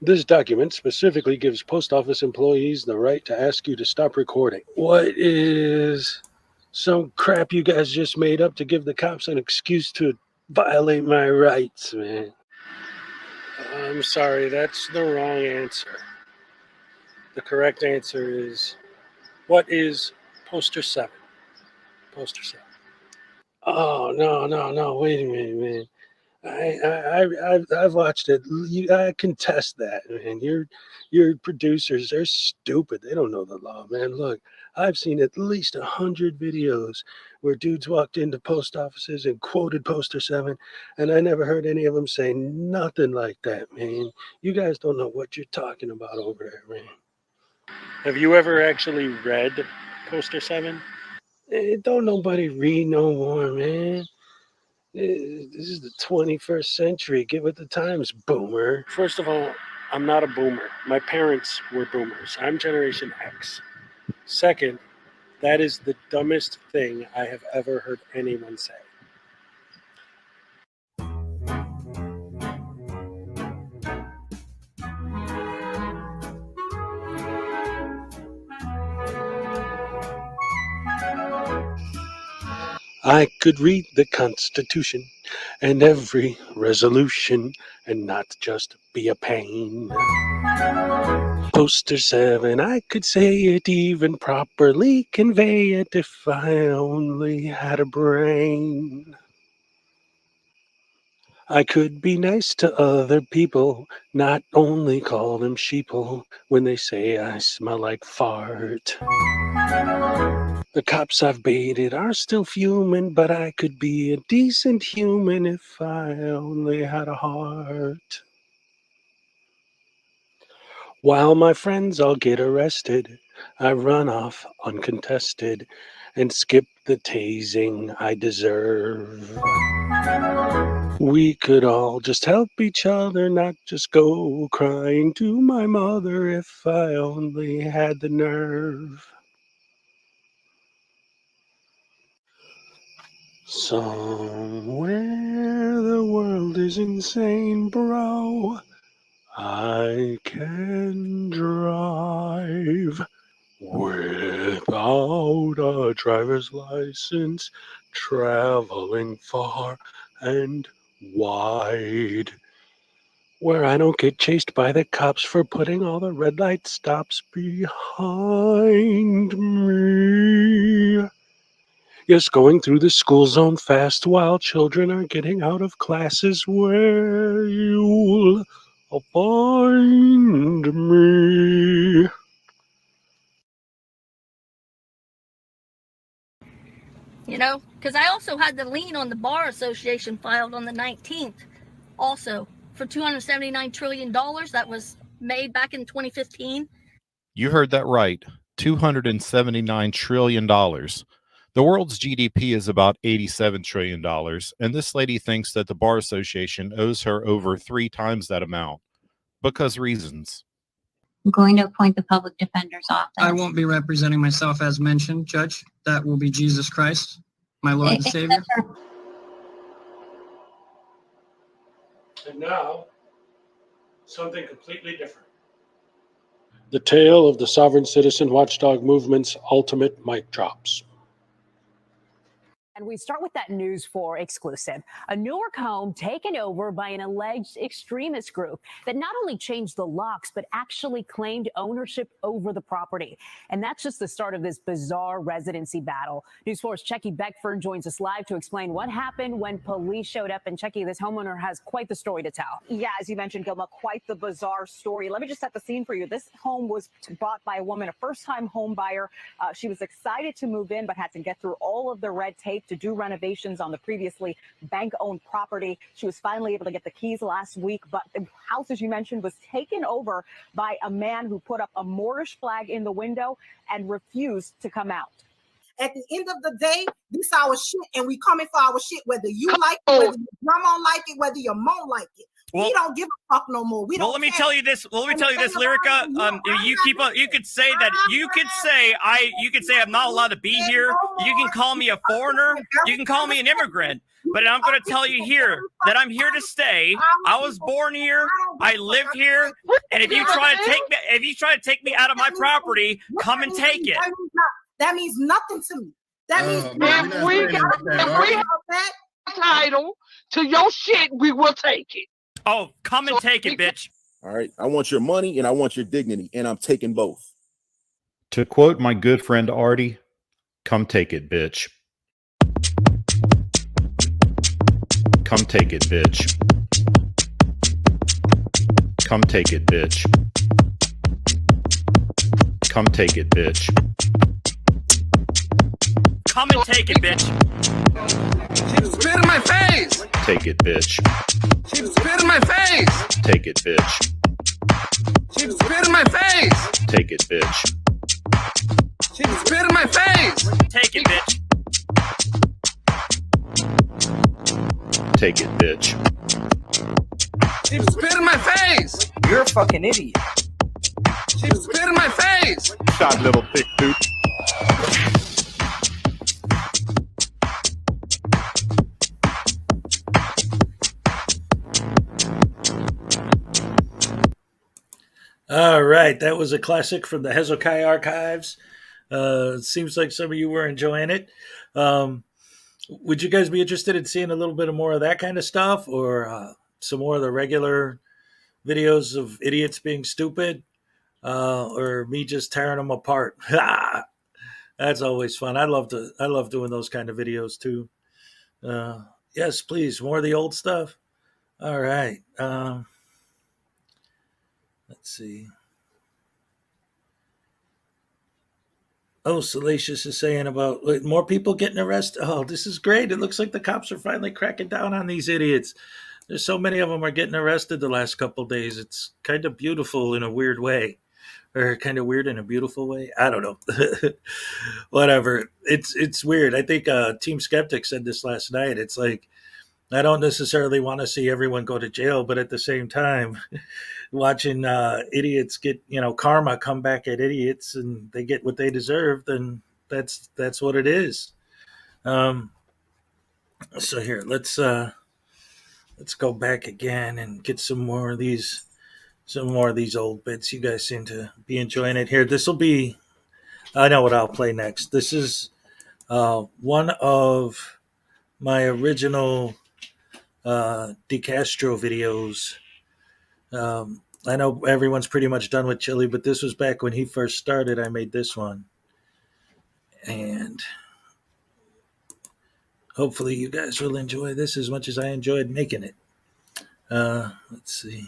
this document specifically gives post office employees the right to ask you to stop recording. What is some crap you guys just made up to give the cops an excuse to violate my rights, man? I'm sorry, that's the wrong answer. The correct answer is, what is poster 7? Poster 7. Oh, no, wait a minute, man. I've watched it. I contest that, man. Your producers, they're stupid. They don't know the law, man. Look, I've seen at least 100 videos where dudes walked into post offices and quoted Poster 7, and I never heard any of them say nothing like that, man. You guys don't know what you're talking about over there, man. Have you ever actually read Poster 7? Don't nobody read no more, man. This is the 21st century. Get with the times, boomer. First of all, I'm not a boomer. My parents were boomers. I'm Generation X. Second, that is the dumbest thing I have ever heard anyone say. I could read the Constitution and every resolution and not just be a pain. Poster 7, I could say it even properly, convey it if I only had a brain. I could be nice to other people, not only call them sheeple when they say I smell like fart. The cops I've baited are still fuming, but I could be a decent human if I only had a heart. While my friends all get arrested, I run off uncontested and skip the tasing I deserve. We could all just help each other, not just go crying to my mother if I only had the nerve. Somewhere the world is insane, bro. I can drive without a driver's license, traveling far and wide, where I don't get chased by the cops for putting all the red light stops behind me. Yes, going through the school zone fast while children are getting out of classes where you'll Find me. You know, because I also had the lien on the Bar Association filed on the 19th, also for $279 trillion that was made back in 2015. You heard that right. $279 trillion. The world's GDP is about $87 trillion, and this lady thinks that the Bar Association owes her over 3 times that amount. Because reasons. I'm going to appoint the public defender's office. I won't be representing myself as mentioned, Judge. That will be Jesus Christ, my Lord and Savior. And now, something completely different. The tale of the sovereign citizen watchdog movement's ultimate mic drops. And we start with that News 4 exclusive. A Newark home taken over by an alleged extremist group that not only changed the locks, but actually claimed ownership over the property. And that's just the start of this bizarre residency battle. News 4's Checky Beckford joins us live to explain what happened when police showed up. And Checky, this homeowner has quite the story to tell. Yeah, as you mentioned, Gilma, quite the bizarre story. Let me just set the scene for you. This home was bought by a woman, a first-time home buyer. She was excited to move in, but had to get through all of the red tape to do renovations on the previously bank-owned property. She was finally able to get the keys last week, but the house, as you mentioned, was taken over by a man who put up a Moorish flag in the window and refused to come out. At the end of the day, this our shit, and we coming for our shit, whether you like it, whether your grandma like it, whether your mom like it. Well, we don't give a fuck no more. We don't. Well, let me tell you this. Well, let me tell you this, Lyrica. You keep on. You could say that. You could say I'm not allowed to be here. You can call me a foreigner. You can call me an immigrant. But I'm going to tell you here that I'm here to stay. I was born here. I live here. And if you try to take me out of my property, come and take it. That means nothing to me. That means if we have that title to your shit, we will take it. Oh, come and take it, bitch. All right. I want your money and I want your dignity, and I'm taking both. To quote my good friend Artie, come take it, bitch. Come take it, bitch. Come take it, bitch. Come take it, bitch. Come and take it, bitch. She spit in my face. Take it, bitch. She spit in my face. Take it, bitch. She spit in my face. Take it, bitch. She spit in my face. Take it, bitch. Take it, bitch. She spit in my face. You're a fucking idiot. She spit in my face. Shot, little thick dude. All right, that was a classic from the Hezokuai archives. It seems like some of you were enjoying it. Would you guys be interested in seeing a little bit more of that kind of stuff, or some more of the regular videos of idiots being stupid, or me just tearing them apart? That's always fun. I love doing those kind of videos too. Yes, please, more of the old stuff. All right. Let's see. Oh, Salacious is saying about more people getting arrested. Oh, this is great. It looks like the cops are finally cracking down on these idiots. There's so many of them are getting arrested the last couple of days. It's kind of beautiful in a weird way, or kind of weird in a beautiful way. I don't know. Whatever. It's weird. I think Team Skeptic said this last night. It's like, I don't necessarily want to see everyone go to jail, but at the same time, watching idiots get, karma come back at idiots and they get what they deserve, then that's what it is. So here, let's go back again and get some more of these old bits. You guys seem to be enjoying it here. I know what I'll play next. This is one of my original DeCastro videos. I know everyone's pretty much done with Chili, but this was back when he first started. I made this one, and hopefully you guys will enjoy this as much as I enjoyed making it. Let's see.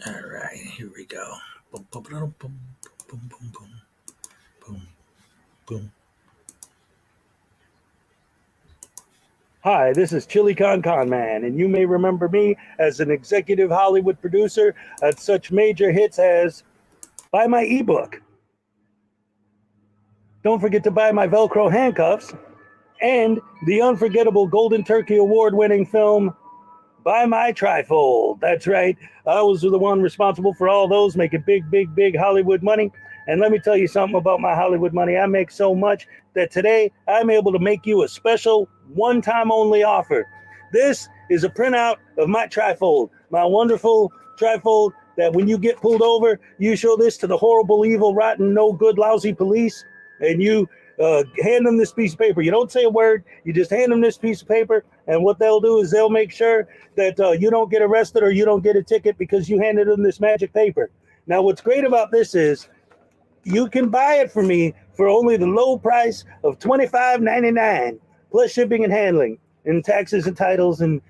All right, here we go. Boom, boom, boom, boom, boom, boom, boom, boom, boom. Hi, this is Chili Con Man, and you may remember me as an executive Hollywood producer at such major hits as Buy My ebook. Don't forget to buy my Velcro handcuffs and the unforgettable Golden Turkey Award winning film Buy My Trifold. That's right. I was the one responsible for all those, making big, big, big Hollywood money. And let me tell you something about my Hollywood money. I make so much that today I'm able to make you a special one-time only offer. This is a printout of my trifold, my wonderful trifold that when you get pulled over, you show this to the horrible, evil, rotten, no good, lousy police, and you hand them this piece of paper. You don't say a word. You just hand them this piece of paper, and what they'll do is they'll make sure that you don't get arrested or you don't get a ticket because you handed them this magic paper. Now, what's great about this is you can buy it for me for only the low price of $25.99 plus shipping and handling and taxes and titles and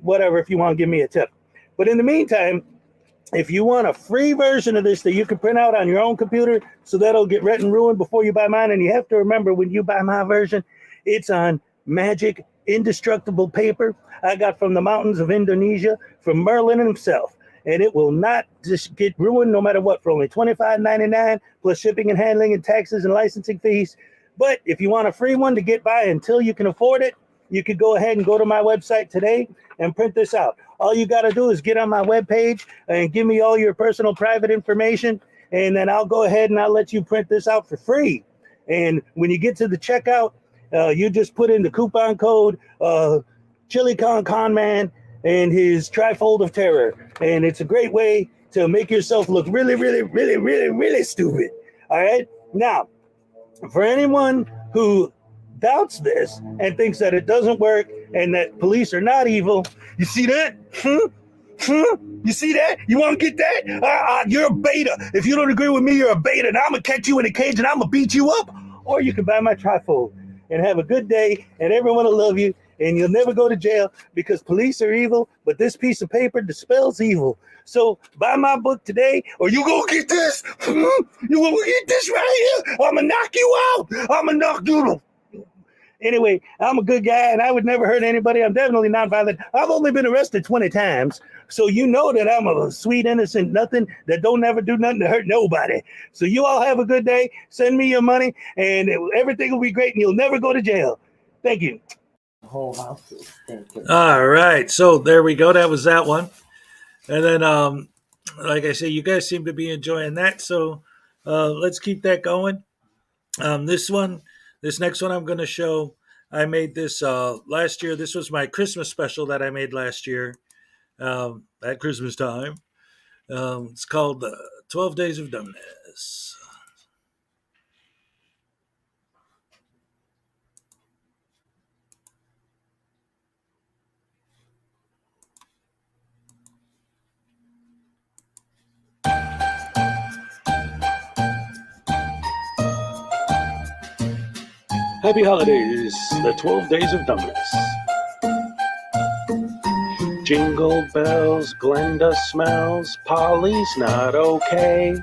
whatever if you want to give me a tip. But in the meantime, if you want a free version of this that you can print out on your own computer so that'll get written and ruined before you buy mine, and you have to remember when you buy my version, it's on magic, indestructible paper I got from the mountains of Indonesia from Merlin himself. And it will not just get ruined no matter what for only $25.99 plus shipping and handling and taxes and licensing fees. But if you want a free one to get by until you can afford it, you could go ahead and go to my website today and print this out. All you got to do is get on my webpage and give me all your personal private information, and then I'll go ahead and I'll let you print this out for free. And when you get to the checkout, you just put in the coupon code Chili Con Man and his trifold of terror. And it's a great way to make yourself look really, really, really, really, really stupid. All right. Now, for anyone who doubts this and thinks that it doesn't work and that police are not evil, you see that? You see that? You want to get that? You're a beta. If you don't agree with me, you're a beta, and I'm going to catch you in a cage and I'm going to beat you up. Or you can buy my trifold and have a good day, and everyone will love you, and you'll never go to jail because police are evil, but this piece of paper dispels evil. So buy my book today, or you gonna get this. You gonna get this right here. I'm gonna knock you out. I'm gonna knock you out. Anyway, I'm a good guy, and I would never hurt anybody. I'm definitely nonviolent. I've only been arrested 20 times, so you know that I'm a sweet, innocent nothing that don't ever do nothing to hurt nobody. So you all have a good day. Send me your money, and everything will be great, and you'll never go to jail. Thank you. Whole house is stinking. All right, so there we go. That was that one. And then, like I say, you guys seem to be enjoying that, so let's keep that going. This next one I'm going to show, I made this last year. This was my Christmas special that I made last year at Christmas time. It's called 12 Days of Dumbness. Happy holidays, the 12 Days of Dumbness. Jingle bells, Glenda smells, Polly's not okay.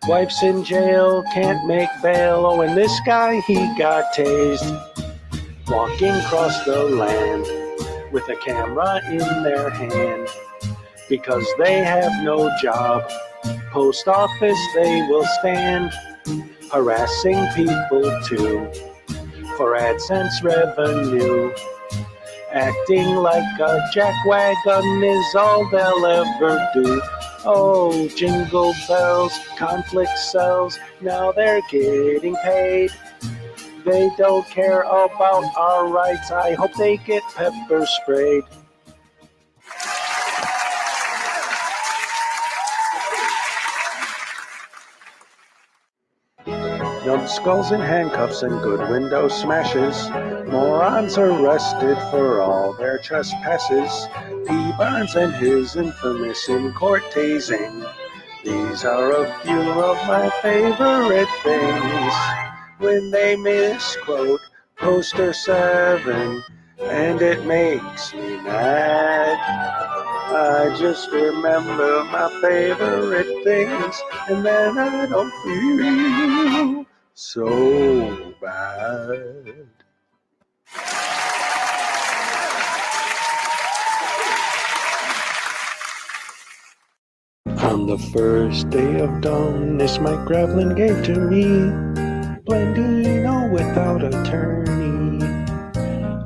Wife's in jail, can't make bail, oh, and this guy, he got tased. Walking across the land with a camera in their hand. Because they have no job, post office they will stand. Harassing people too, for AdSense revenue. Acting like a jackwagon is all they'll ever do. Oh, jingle bells, conflict sells, now they're getting paid. They don't care about our rights, I hope they get pepper sprayed. Numbskulls in handcuffs and good window smashes. Morons arrested for all their trespasses. P. Barnes and his infamous in-court tasing. These are a few of my favorite things. When they misquote Poster 7, and it makes me mad. I just remember my favorite things, and then I don't feel so bad. On the first day of dumbness, Mike Gravelin gave to me Blandino without attorney.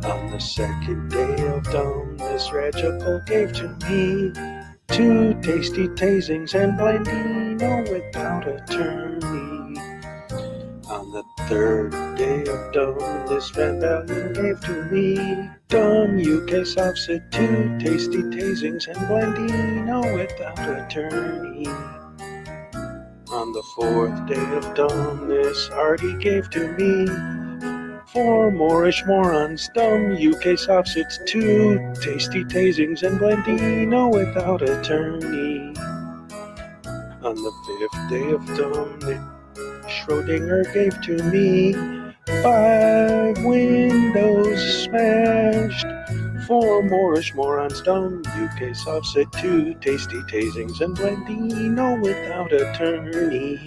On the second day of dumbness, Regipol gave to me 2 tasty tasings and Blandino without attorney. On the third day of dumbness, Van Valiant gave to me dumb UK subset, 2 tasty tasings and Blandino without attorney. On the fourth day of dumbness, Artie gave to me 4 Moorish morons, dumb UK subsets, 2 tasty tasings and Blandino without attorney. On the fifth day of dumbness, Schrodinger gave to me 5 windows smashed, 4 Moorish morons, dumb UK subset, 2 tasty tasings and Blandino without attorney.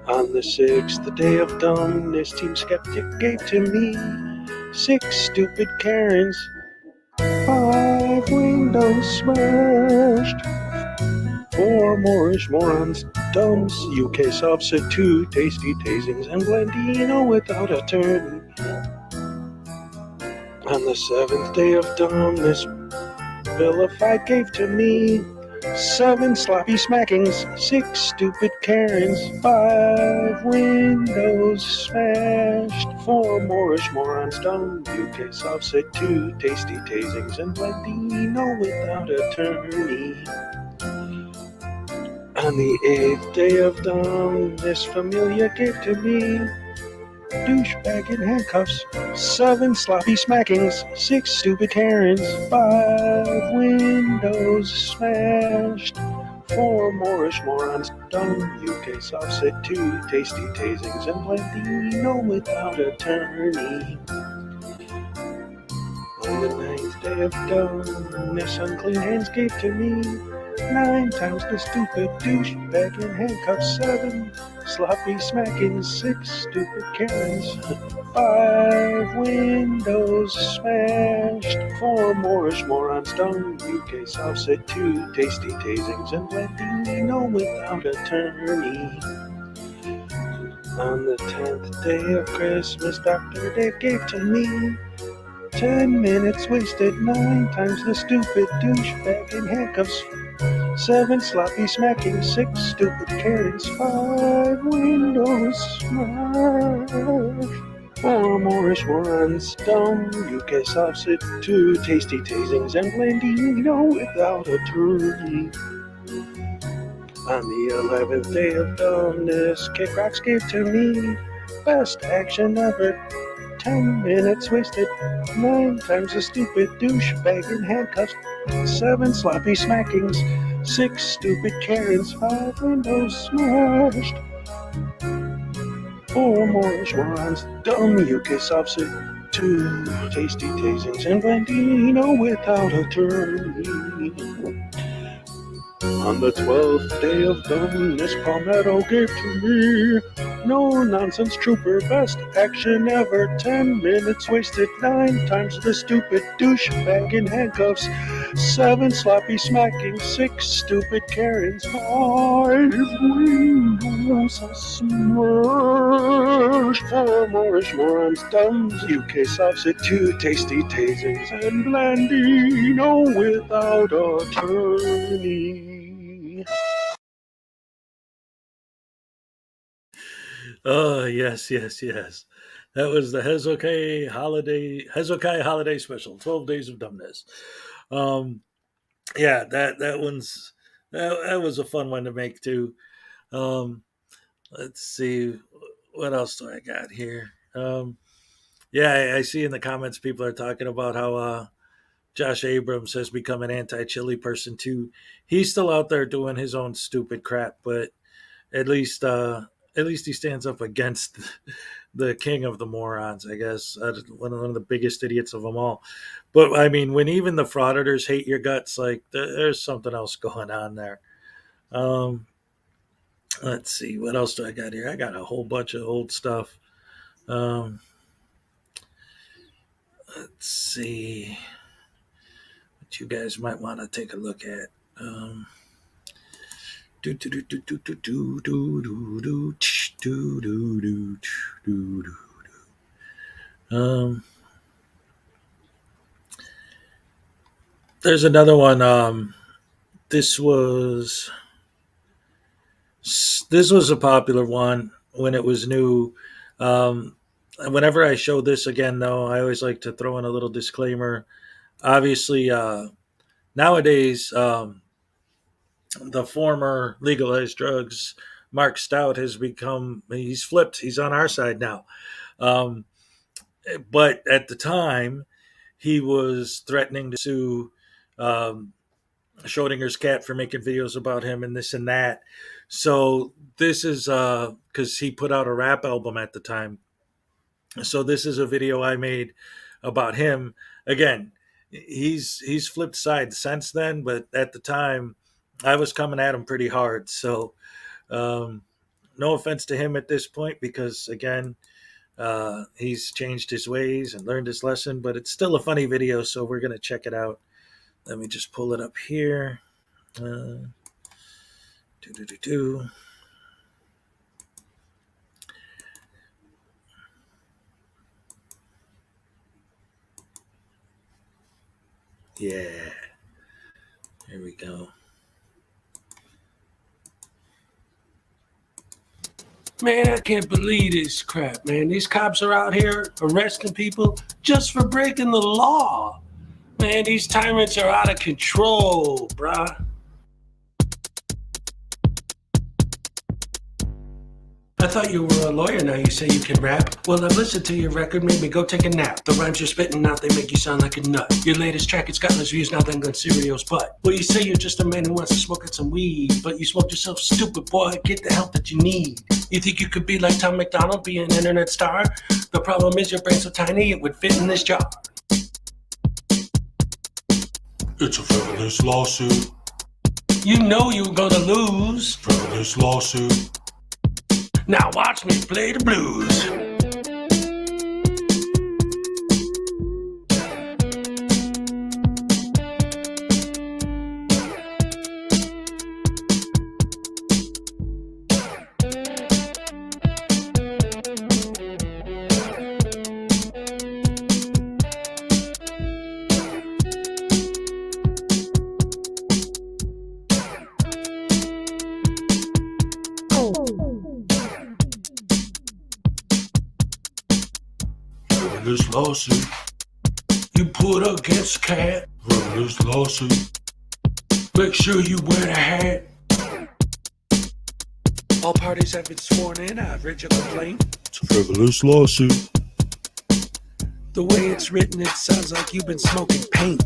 On the sixth day of dumbness, Team Skeptic gave to me 6 stupid Karens, 5 windows smashed, 4 Moorish morons, dumbs, UK subset, 2 tasty tasings and Blandino without attorney. On the seventh day of dumbness, Vilified gave to me 7 sloppy smackings, 6 stupid Karens, 5 windows smashed, 4 Moorish morons, dumb UK subset, 2 tasty tasings and Blandino without attorney. On the 8th day of dumbness, Familia gave to me douchebag in handcuffs, 7 sloppy smackings, 6 stupid Karens, 5 windows smashed, 4 Moorish morons, dumb UK subset, 2 tasty tasings and Blandino without attorney. On the 9th day of dumbness, Unclean Hands gave to me 9 times the stupid douchebag in handcuffs, 7 sloppy smackings, 6 stupid Karens, 5 windows smashed, 4 Moorish morons, dumb UK subset, 2 tasty tasings and Blandino without attorney. On the 10th day of Christmas, Dr. Dave gave to me 10 minutes wasted, 9 times the stupid douchebag in handcuffs, 7 sloppy smacking, 6 stupid Karens, 5 windows smashed, 4 Moorish morons, dumb UK subset, 2 tasty tasings and Blandino without attorney. On the 11th day of dumbness, Kick Rocks gave to me best action ever, 10 minutes wasted, 9 times the stupid douchebag in handcuffs, 7 sloppy smackings, 6 stupid Karens, 5 windows smashed, 4 Moorish morons, dumb UK subset, 2 tasty tasings and Blandino without attorney. On the 12th day of dumbness, Palmetto gave to me no nonsense trooper, best action ever, 10 minutes wasted, 9 times the stupid douchebag in handcuffs, 7 sloppy smacking, 6 stupid Karens, 5 windows smashed, 4 Moorish morons, dumbs, UK subset, 2 tasty tasings and Blandino without attorney. Oh, yes, yes, yes. That was the Hezokai holiday special, 12 Days of Dumbness. Yeah, that one's that was a fun one to make too. Um, let's see, what else do I got here? Yeah, I see in the comments people are talking about how Josh Abrams has become an anti-chili person too. He's still out there doing his own stupid crap, but at least he stands up against the king of the morons, I guess. One of the biggest idiots of them all. But I mean, when even the frauditors hate your guts, like there's something else going on there. Um, let's see, what else do I got here? I got a whole bunch of old stuff. Um, let's see what you guys might want to take a look at. Do do do do do do do do do do do do do do do. There's another one. This was this was a popular one when it was new. Whenever I show this again, though, I always like to throw in a little disclaimer. Obviously, nowadays, the former legalized drugs, Mark Stout, has become, he's flipped. He's on our side now. Um, but at the time, he was threatening to sue Schrodinger's cat for making videos about him and this and that. So this is because he put out a rap album at the time. So this is a video I made about him. Again, he's flipped sides since then, but at the time, I was coming at him pretty hard. So um, no offense to him at this point, because again, he's changed his ways and learned his lesson. But it's still a funny video, so we're gonna check it out. Let me just pull it up here. Do do do do. Yeah. Here we go. Man, I can't believe this crap, man. These cops are out here arresting people just for breaking the law. Man, these tyrants are out of control, bruh. I thought you were a lawyer, now you say you can rap. Well, I've listened to your record, maybe go take a nap. The rhymes you're spitting out, they make you sound like a nut. Your latest track, it's got less views now than Gun Cereal's butt. Well, you say you're just a man who wants to smoke out some weed, but you smoked yourself stupid, boy, get the help that you need. You think you could be like Tom McDonald, be an internet star? The problem is your brain's so tiny, it would fit in this jar. It's a frivolous lawsuit. You know you're gonna lose. Frivolous lawsuit. Now watch me play the blues. Frivolous lawsuit. You put against a cat. Frivolous lawsuit. Make sure you wear the hat. All parties have been sworn in. I've read your complaint. It's a frivolous lawsuit. The way it's written, it sounds like you've been smoking paint.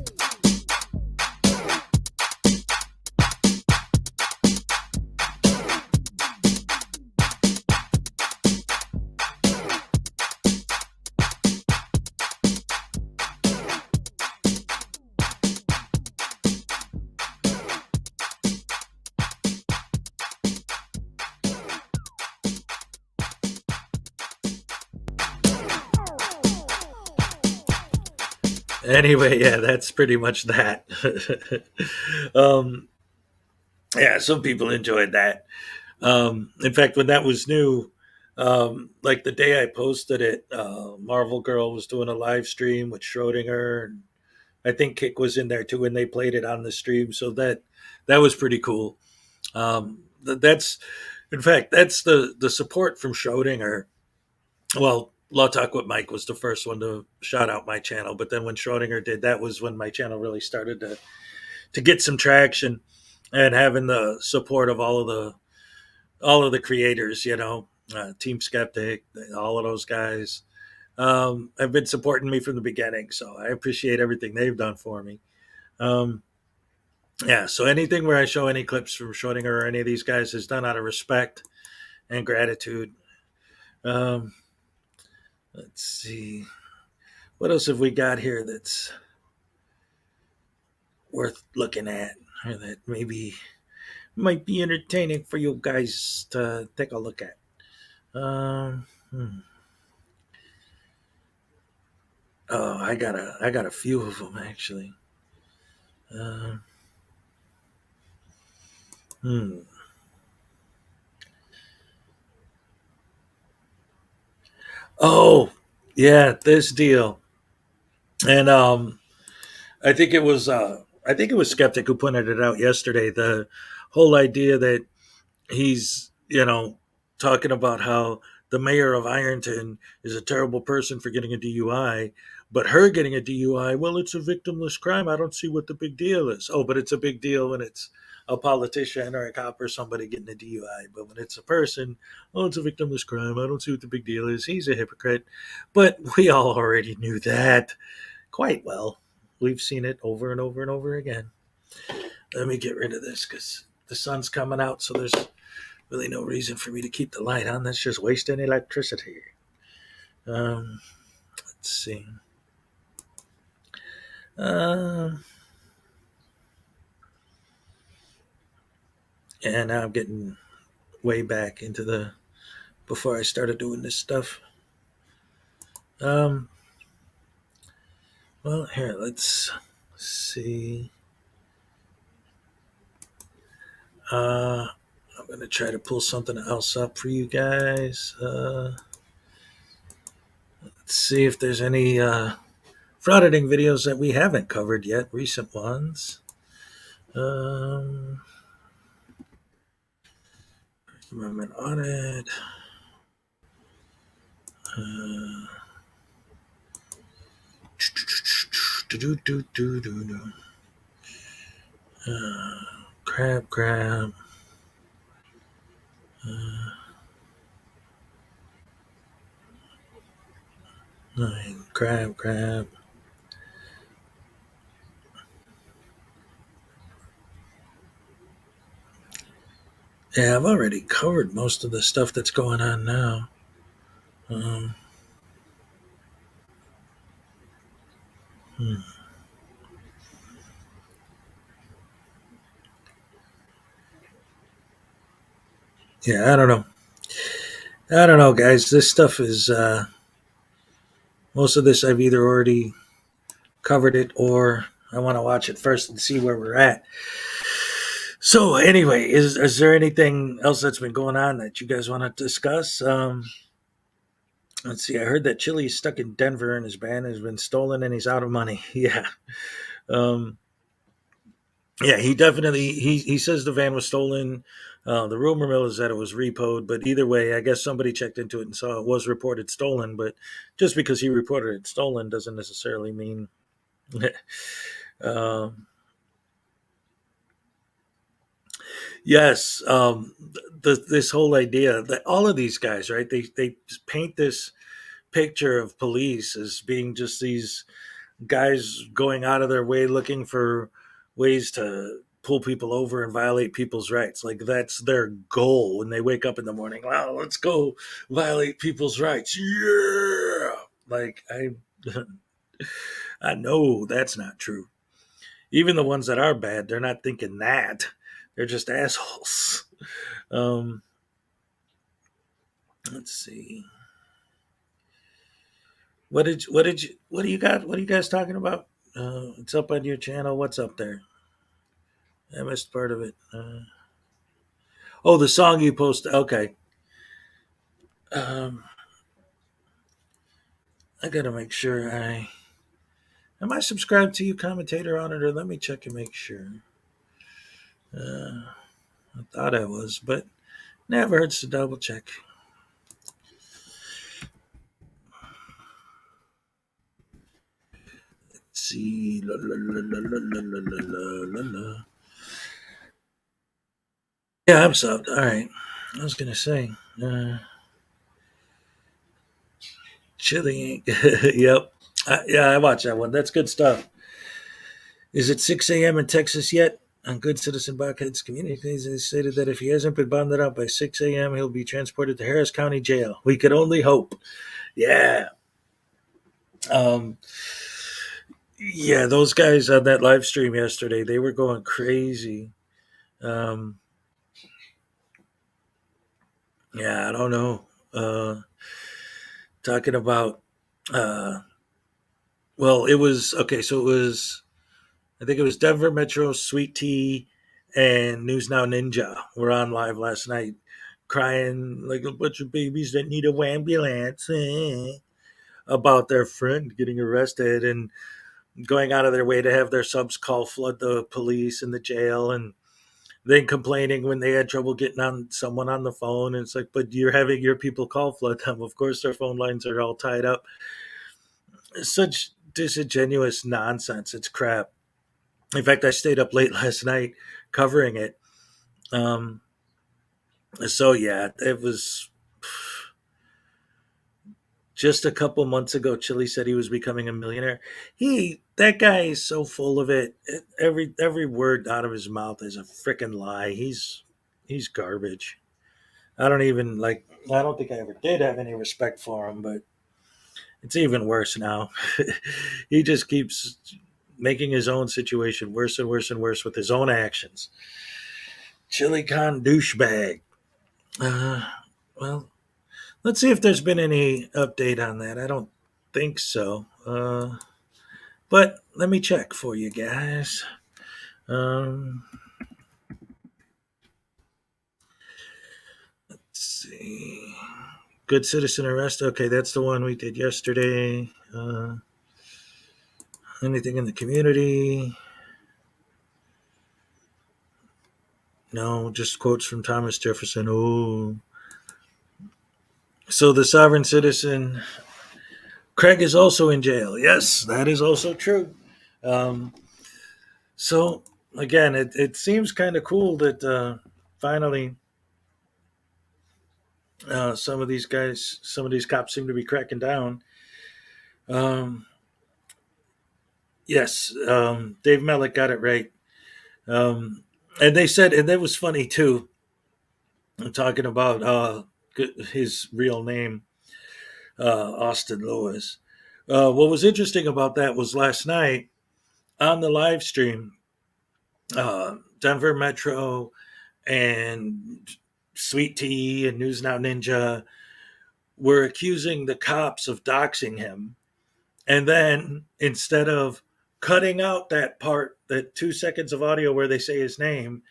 Anyway, yeah, that's pretty much that. Yeah, some people enjoyed that. In fact, when that was new, like the day I posted it, Marvel Girl was doing a live stream with Schrodinger, and I think Kick was in there too, and they played it on the stream. So that was pretty cool. That's, in fact, that's the support from Schrodinger. Well, Law Talk with Mike was the first one to shout out my channel, but then when Schrodinger did, that was when my channel really started to get some traction, and having the support of all of the creators, Team Skeptic, all of those guys have been supporting me from the beginning. So I appreciate everything they've done for me. Yeah, so anything where I show any clips from Schrodinger or any of these guys is done out of respect and gratitude. Let's see. What else have we got here that's worth looking at, or that maybe might be entertaining for you guys to take a look at? Um, hmm. Oh, I got a few of them actually. Um, hmm. Oh, yeah, this deal. And I think it was Skeptic who pointed it out yesterday. The whole idea that he's, talking about how the mayor of Ironton is a terrible person for getting a DUI, but her getting a DUI, well, it's a victimless crime. I don't see what the big deal is. Oh, but it's a big deal when it's a politician or a cop or somebody getting a DUI. But when it's a person, oh, it's a victimless crime. I don't see what the big deal is. He's a hypocrite. But we all already knew that quite well. We've seen it over and over and over again. Let me get rid of this because the sun's coming out, so there's really no reason for me to keep the light on. That's just wasting electricity. Let's see. And now I'm getting way back into the before I started doing this stuff. Um, well, here, let's see. I'm going to try to pull something else up for you guys. Let's see if there's any frauditing videos that we haven't covered yet, recent ones. Amendment audit. Crab. Crab. Yeah, I've already covered most of the stuff that's going on now. Hmm. Yeah, I don't know, guys. This stuff is most of this I've either already covered it or I want to watch it first and see where we're at. So anyway, is there anything else that's been going on that you guys want to discuss? Let's see. I heard that Chili's stuck in Denver and his van has been stolen and he's out of money. Yeah. Um, yeah, he definitely he says the van was stolen. The rumor mill is that it was repoed, but either way, I guess somebody checked into it and saw it was reported stolen. But just because he reported it stolen doesn't necessarily mean. um, yes, this whole idea that all of these guys, right? They paint this picture of police as being just these guys going out of their way looking for ways to pull people over and violate people's rights. Like that's their goal when they wake up in the morning. Wow, let's go violate people's rights. Yeah. Like I know that's not true. Even the ones that are bad, they're not thinking that. They're just assholes. Um, let's see. What do you got? What are you guys talking about? It's up on your channel. What's up there? I missed part of it. Oh, the song you posted. Okay. Um, I gotta make sure am I subscribed to you, commentator on it, or let me check and make sure. I thought I was, but never hurts to double check. Let's see. La, la, la, la, la, la, la, la, la. Yeah, I'm subbed. All right. I was gonna say. Chili. Yep. Yeah, I watched that one. That's good stuff. Is it 6 a.m. in Texas yet? On Good Citizen Buckhead's communities, they stated that if he hasn't been bonded out by 6 a.m., he'll be transported to Harris County Jail. We could only hope. Yeah. Um, yeah, those guys on that live stream yesterday, they were going crazy. Um, yeah, I don't know. Talking about, uh, well, it was okay. So it was, I think it was Denver Metro, Sweet Tea, and News Now Ninja were on live last night, crying like a bunch of babies that need a ambulance about their friend getting arrested and going out of their way to have their subs call flood the police and the jail and then complaining when they had trouble getting on someone on the phone. And it's like, but you're having your people call flood them. Of course, their phone lines are all tied up. Such disingenuous nonsense. It's crap. In fact, I stayed up late last night covering it. Um, so yeah, it was just a couple months ago. Chili said he was becoming a millionaire. That guy is so full of it. Every word out of his mouth is a freaking lie. He's garbage. I don't even like. I don't think I ever did have any respect for him, but it's even worse now. He just keeps making his own situation worse and worse and worse with his own actions. Chili con douchebag. Uh, well, let's see if there's been any update on that. I don't think so. But let me check for you guys. Um, let's see. Good citizen arrest. Okay, that's the one we did yesterday. Anything in the community? No, just quotes from Thomas Jefferson. Oh. So the sovereign citizen, Craig, is also in jail. Yes, that is also true. Um, so, again, it seems kind of cool that finally some of these guys, some of these cops seem to be cracking down. Um, yes, Dave Mellick got it right. And they said, and that was funny too, talking about his real name, Austin Lewis. What was interesting about that was last night on the live stream, Denver Metro and Sweet Tea and News Now Ninja were accusing the cops of doxing him. And then instead of cutting out that part, that 2 seconds of audio where they say his name,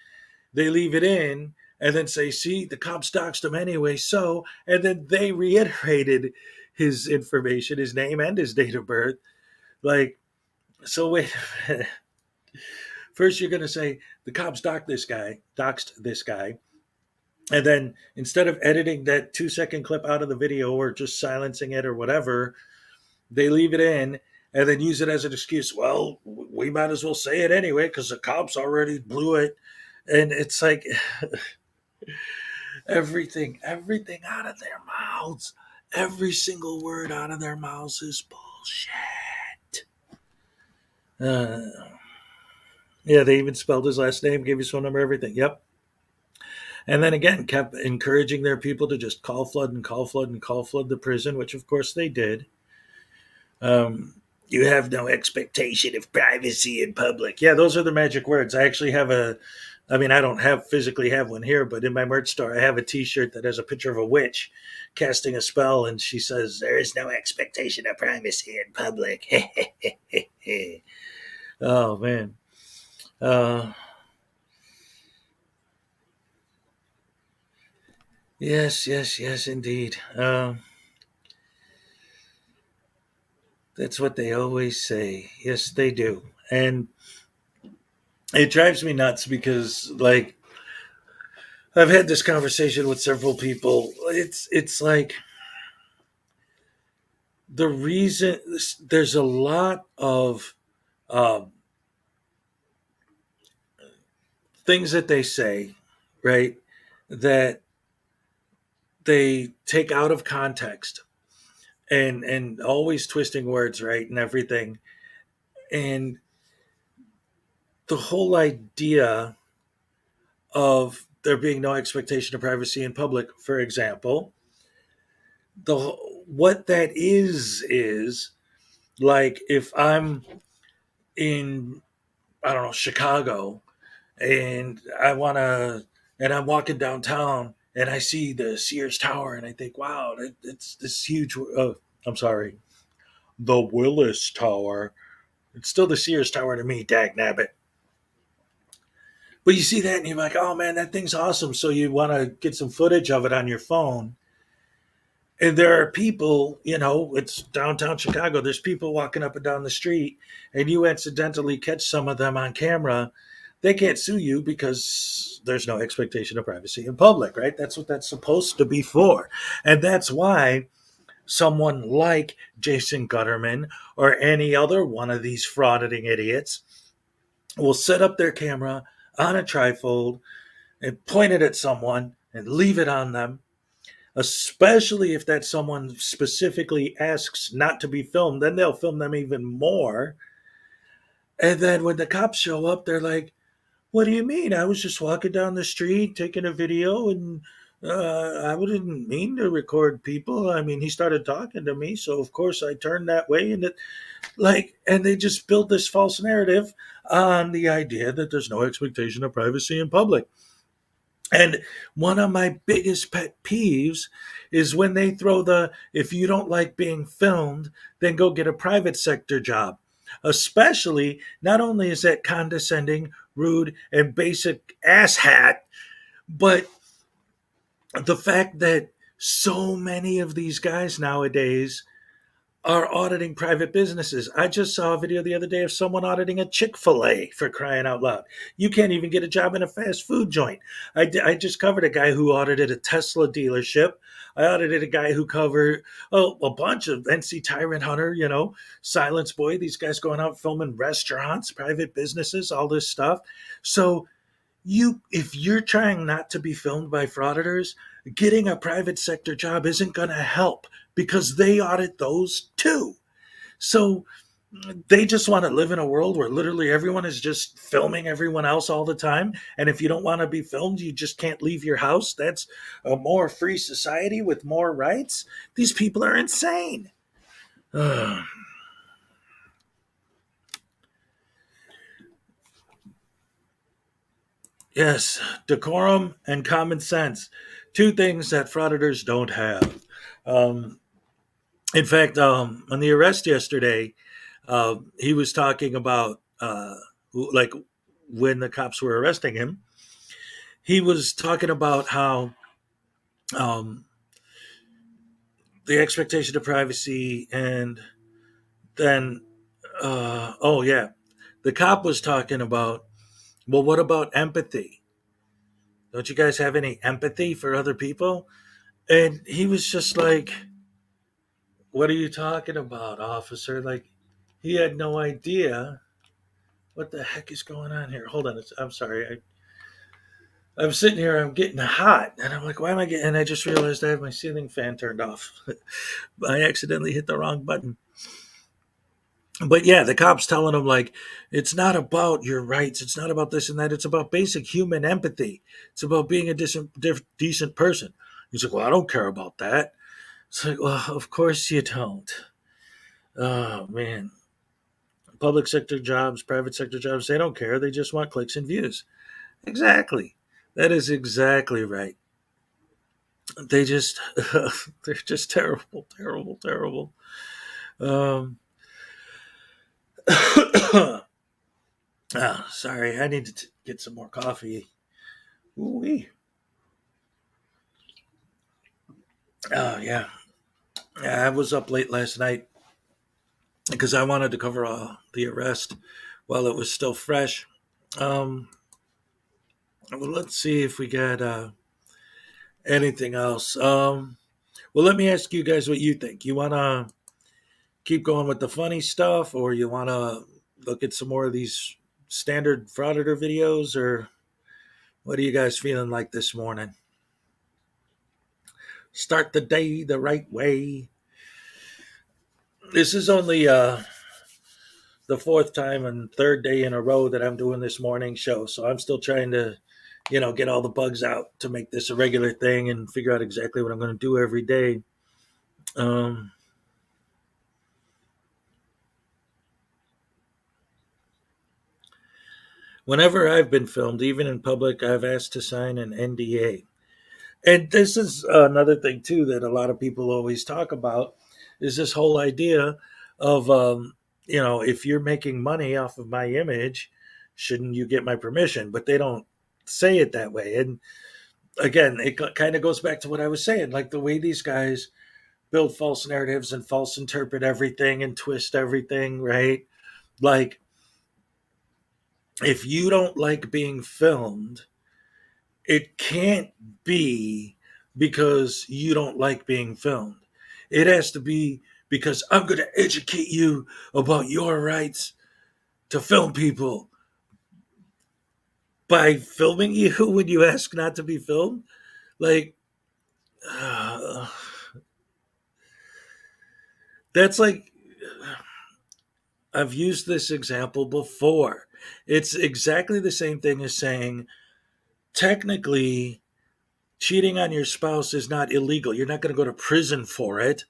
they leave it in and then say, see, the cops doxed him anyway. So, and then they reiterated his information, his name and his date of birth. Like, so wait a minute. First, you're going to say the cops doxed this guy. And then instead of editing that 2 second clip out of the video or just silencing it or whatever, they leave it in and then use it as an excuse. Well, we might as well say it anyway because the cops already blew it. And it's like everything out of their mouths, every single word out of their mouths is bullshit. Yeah, they even spelled his last name, gave his phone number, everything. Yep. And then again, kept encouraging their people to just call flood and call flood and call flood the prison, which of course they did. You have no expectation of privacy in public. Yeah, those are the magic words. I actually have I don't physically have one here, but in my merch store, I have a t-shirt that has a picture of a witch casting a spell. And she says, there is no expectation of privacy in public. Oh, man. Yes, indeed. That's what they always say. Yes, they do. And it drives me nuts because, like, I've had this conversation with several people. It's like the reason there's a lot of um, things that they say, right, that they take out of context and always twisting words, right, and everything. And the whole idea of there being no expectation of privacy in public, for example, the what that is Like if I'm in, I don't know, Chicago, and and I'm walking downtown and I see the Sears Tower and I think, wow, it's this huge. I'm sorry, the Willis Tower. It's still the Sears Tower to me, dag nabbit. But you see that and you're like, oh man, that thing's awesome. So you want to get some footage of it on your phone. And there are people, it's downtown Chicago. There's people walking up and down the street, and you accidentally catch some of them on camera. They can't sue you because there's no expectation of privacy in public, right? That's what that's supposed to be for. And that's why someone like Jason Gutterman or any other one of these frauditing idiots will set up their camera on a trifold and point it at someone and leave it on them, especially if that someone specifically asks not to be filmed. Then they'll film them even more. And then when the cops show up, they're like, what do you mean? I was just walking down the street taking a video, and I didn't mean to record people. I mean, he started talking to me, so of course I turned that way. And they just build this false narrative on the idea that there's no expectation of privacy in public. And one of my biggest pet peeves is when they throw if you don't like being filmed, then go get a private sector job. Especially, not only is that condescending, rude, and basic asshat, but the fact that so many of these guys nowadays are auditing private businesses. I just saw a video the other day of someone auditing a Chick-fil-A, for crying out loud. You can't even get a job in a fast food joint. I just covered a guy who audited a Tesla dealership. I audited a guy who covered a bunch of NC Tyrant Hunter, Silence Boy, these guys going out filming restaurants, private businesses, all this stuff. So if you're trying not to be filmed by frauditors, getting a private sector job isn't going to help because they audit those too. So they just want to live in a world where literally everyone is just filming everyone else all the time. And if you don't want to be filmed, you just can't leave your house. That's a more free society with more rights. These people are insane. Yes, decorum and common sense. Two things that frauditors don't have. In fact, on the arrest yesterday, he was talking about like when the cops were arresting him. He was talking about how the expectation of privacy, and then oh yeah, the cop was talking about, well, what about empathy? Don't you guys have any empathy for other people? And he was just like, what are you talking about, officer? Like, he had no idea what the heck is going on here. Hold on, I'm sorry. I'm sitting here, I'm getting hot, and I'm like, why am I getting? And I just realized I have my ceiling fan turned off. I accidentally hit the wrong button. But yeah, the cops telling him, like, it's not about your rights, it's not about this and that, it's about basic human empathy. It's about being a decent person. He's like, well, I don't care about that. It's like, well, of course you don't. Oh man. Public sector jobs, private sector jobs, they don't care. They just want clicks and views. Exactly. That is exactly right. They just, they're just terrible, terrible, terrible. Sorry, I need to get some more coffee. Ooh-wee. Oh, yeah. I was up late last night because I wanted to cover the arrest while it was still fresh. Well, let's see if we got anything else. Well, let me ask you guys what you think. You want to keep going with the funny stuff, or you want to look at some more of these standard frauditor videos, or what are you guys feeling like this morning? Start the day the right way. This is only the fourth time and third day in a row that I'm doing this morning show, so I'm still trying to, get all the bugs out to make this a regular thing and figure out exactly what I'm going to do every day. Whenever I've been filmed, even in public, I've asked to sign an NDA. And this is another thing too that a lot of people always talk about is this whole idea of if you're making money off of my image, shouldn't you get my permission? But they don't say it that way. And again, it kind of goes back to what I was saying, like the way these guys build false narratives and false interpret everything and twist everything, right? Like if you don't like being filmed, it can't be because you don't like being filmed. It has to be because I'm going to educate you about your rights to film people by filming you when you ask not to be filmed. Like, that's like, I've used this example before. It's exactly the same thing as saying, technically, cheating on your spouse is not illegal. You're not going to go to prison for it.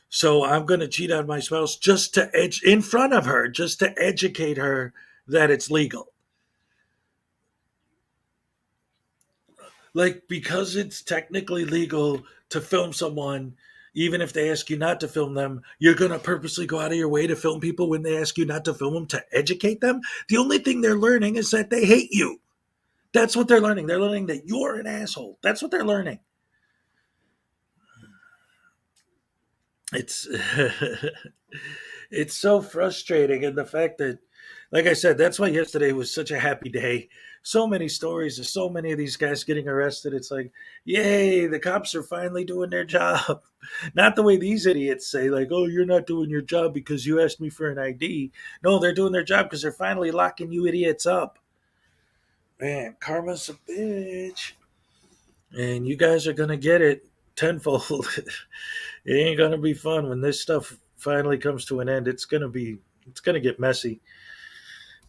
So I'm going to cheat on my spouse just to in front of her, just to educate her that it's legal. Like, because it's technically legal to film someone, even if they ask you not to film them, you're going to purposely go out of your way to film people when they ask you not to film them to educate them. The only thing they're learning is that they hate you. That's what they're learning. They're learning that you're an asshole. That's what they're learning. It's it's so frustrating, and the fact that, like I said, that's why yesterday was such a happy day. So many stories of so many of these guys getting arrested. It's like, yay, the cops are finally doing their job. Not the way these idiots say, like, oh, you're not doing your job because you asked me for an ID. No, they're doing their job because they're finally locking you idiots up. Man, karma's a bitch. And you guys are going to get it tenfold. It ain't going to be fun when this stuff finally comes to an end. It's going to get messy,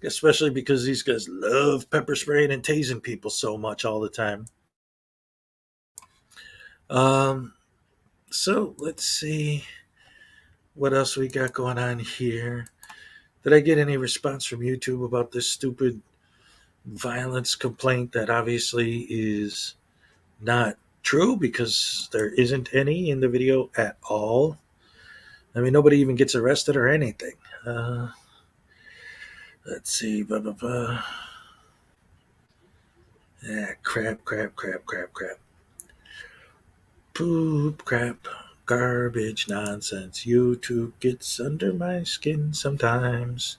especially because these guys love pepper spraying and tasing people so much all the time. So let's see what else we got going on here. Did I get any response from YouTube about this stupid violence complaint that obviously is not true because there isn't any in the video at all? I mean, nobody even gets arrested or anything. Let's see. Blah, blah, blah. Yeah, crap. Poop, crap, garbage, nonsense. YouTube gets under my skin sometimes.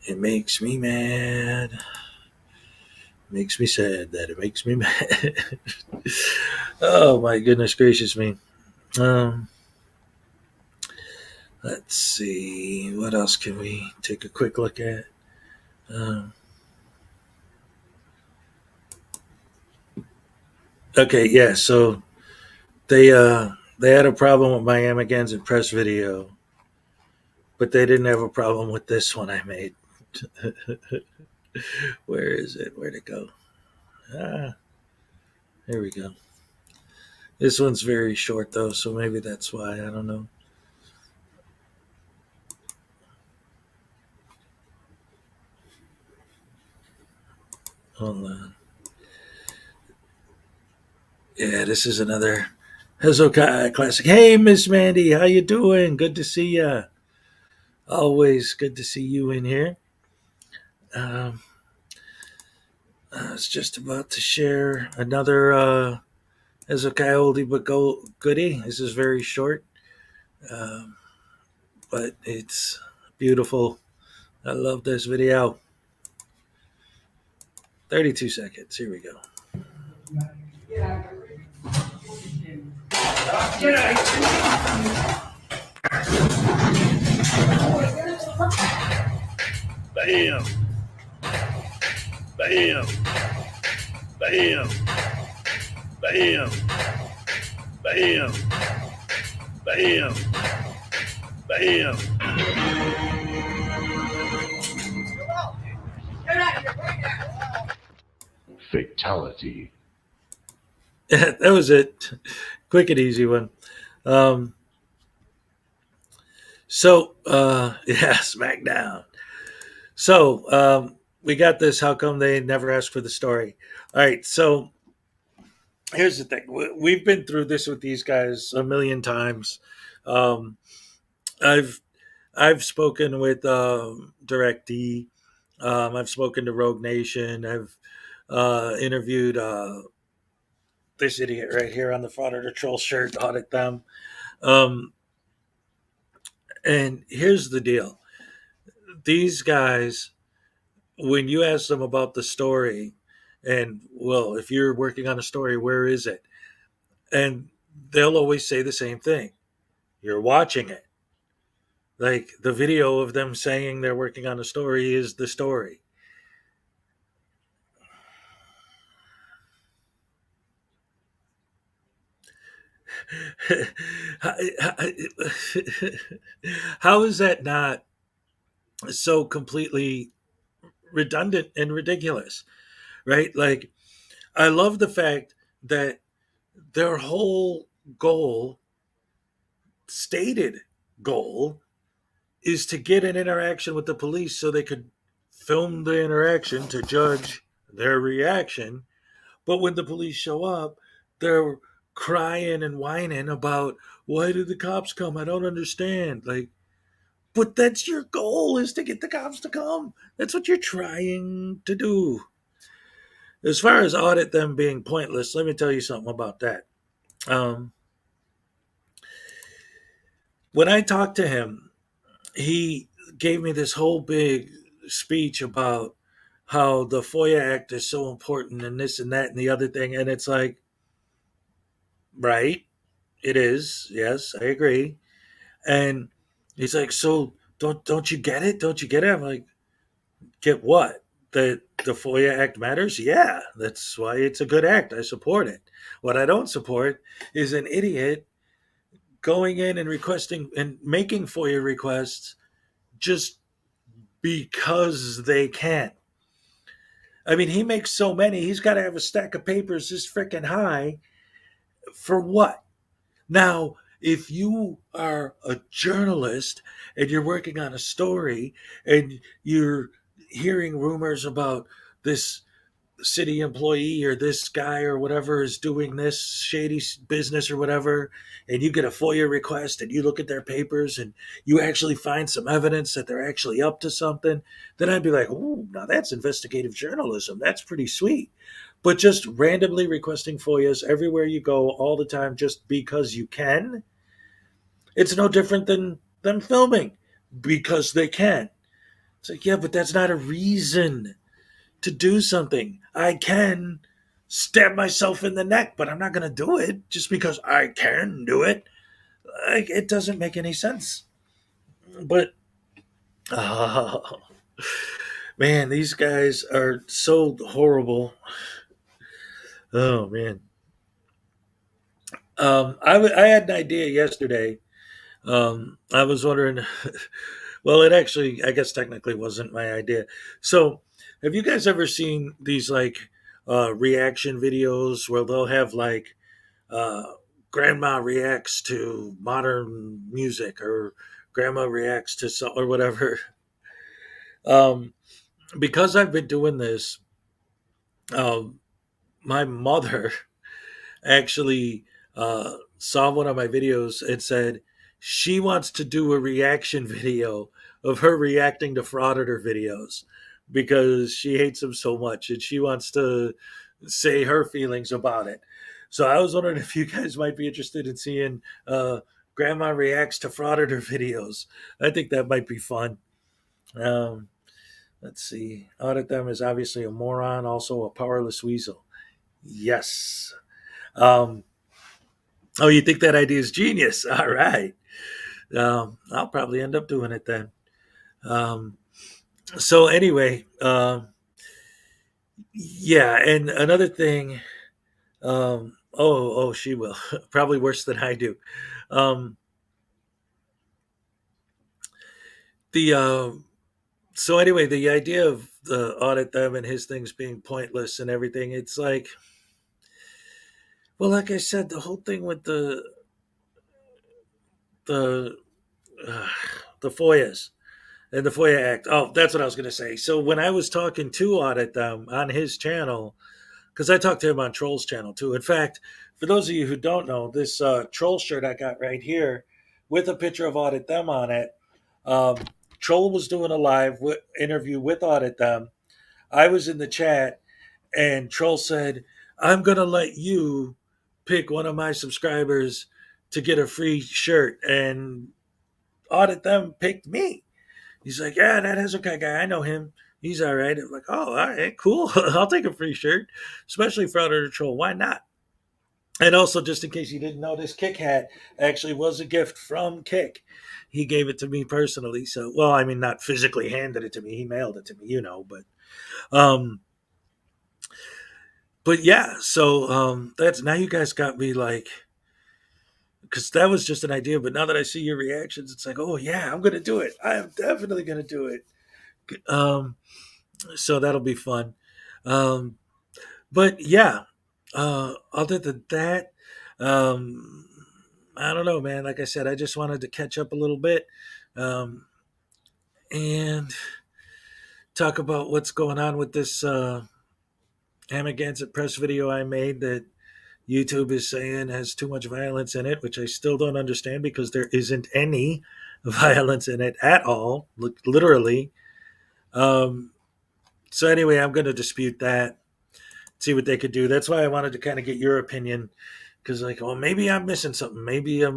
It makes me mad. Makes me sad that it makes me mad. Oh my goodness gracious me. Let's see. What else can we take a quick look at? Okay, yeah. So they had a problem with my Amagansett press video, but they didn't have a problem with this one I made. Where is it? Where'd it go? Here we go. This one's very short though, so maybe that's why. I don't know. Hold on. Yeah, this is another Hezokuai classic. Hey, Miss Mandy, how you doing? Good to see ya. Always good to see you in here. I was just about to share another Hezokuai oldie but goodie. This is very short, but it's beautiful. I love this video. 32 seconds. Here we go. Bam. Bam. Bam. Bam. Bam. Bam. Bam. Fatality. That was it. Quick and easy one. Yeah, SmackDown. So we got this. How come they never asked for the story? All right, so here's the thing. We've been through this with these guys a million times. Um, I've I've spoken with DirectD. I've spoken to Rogue Nation. I've interviewed this idiot right here on the Frauditor Troll shirt, audit them. Um, and here's the deal: these guys, when you ask them about the story, and well, if you're working on a story, where is it? And they'll always say the same thing: you're watching it. Like the video of them saying they're working on a story is the story. How is that not so completely redundant and ridiculous, right? Like, I love the fact that their whole goal, stated goal, is to get an interaction with the police so they could film the interaction to judge their reaction. But when the police show up, they're crying and whining about, why did the cops come? I don't understand. Like, but that's your goal, is to get the cops to come. That's what you're trying to do. As far as audit them being pointless, let me tell you something about that. Um, when I talked to him, he gave me this whole big speech about how the FOIA Act is so important and this and that and the other thing. And it's like, right, it is. Yes, I agree. And he's like, so don't you get it? Don't you get it? I'm like, get what? That the FOIA Act matters? Yeah, that's why it's a good act. I support it. What I don't support is an idiot going in and requesting and making FOIA requests just because they can. I mean, he makes so many, he's got to have a stack of papers this freaking high for what? Now, if you are a journalist and you're working on a story and you're hearing rumors about this city employee or this guy or whatever is doing this shady business or whatever, and you get a FOIA request and you look at their papers and you actually find some evidence that they're actually up to something, then I'd be like, oh, now that's investigative journalism. That's pretty sweet. But just randomly requesting FOIAs everywhere you go all the time just because you can, it's no different than them filming because they can. It's like, yeah, but that's not a reason to do something. I can stab myself in the neck, but I'm not going to do it just because I can do it. Like, it doesn't make any sense. But, oh, man, these guys are so horrible. Oh, man. I had an idea yesterday. I was wondering, well, it actually, I guess technically wasn't my idea. So, have you guys ever seen these like reaction videos where they'll have like uh, grandma reacts to modern music or grandma reacts to some or whatever? Um, because I've been doing this, um, my mother actually saw one of my videos and said she wants to do a reaction video of her reacting to frauditor videos because she hates them so much and she wants to say her feelings about it. So I was wondering if you guys might be interested in seeing grandma reacts to frauditor videos. I think that might be fun. um, let's see, audit them is obviously a moron, also a powerless weasel. Yes. um, Oh, you think that idea is genius? All right. I'll probably end up doing it then. Um, so anyway, yeah, and another thing. She will probably worse than I do. Um, the So anyway, the idea of the audit them and his things being pointless and everything. It's like, well, like I said, the whole thing with the uh, the FOIAs. And the FOIA Act. Oh, that's what I was going to say. So when I was talking to Audit Them on his channel, because I talked to him on Troll's channel too. In fact, for those of you who don't know, this Troll shirt I got right here with a picture of Audit Them on it. Um, Troll was doing a live interview with Audit Them. I was in the chat, and Troll said, "I'm going to let you pick one of my subscribers to get a free shirt," and Audit Them picked me. He's like, "Yeah, that Hezokuai guy, I know him. He's all right." I'm like, "Oh, all right, cool. I'll take a free shirt, especially for Auditor Troll. Why not?" And also, just in case you didn't know, this Kick hat actually was a gift from Kick. He gave it to me personally. So, well, I mean, not physically handed it to me. He mailed it to me, um, but yeah. So that's now you guys got me like, because that was just an idea. But now that I see your reactions, it's like, oh yeah, I'm gonna do it. I am definitely gonna do it. So that'll be fun. Um, but yeah, other than that, um, I don't know, man. Like I said, I just wanted to catch up a little bit um, and talk about what's going on with this Amagansett Press video I made that YouTube is saying has too much violence in it, which I still don't understand because there isn't any violence in it at all, literally. So anyway, I'm going to dispute that, see what they could do. That's why I wanted to kind of get your opinion because, like, well, maybe I'm missing something. Maybe I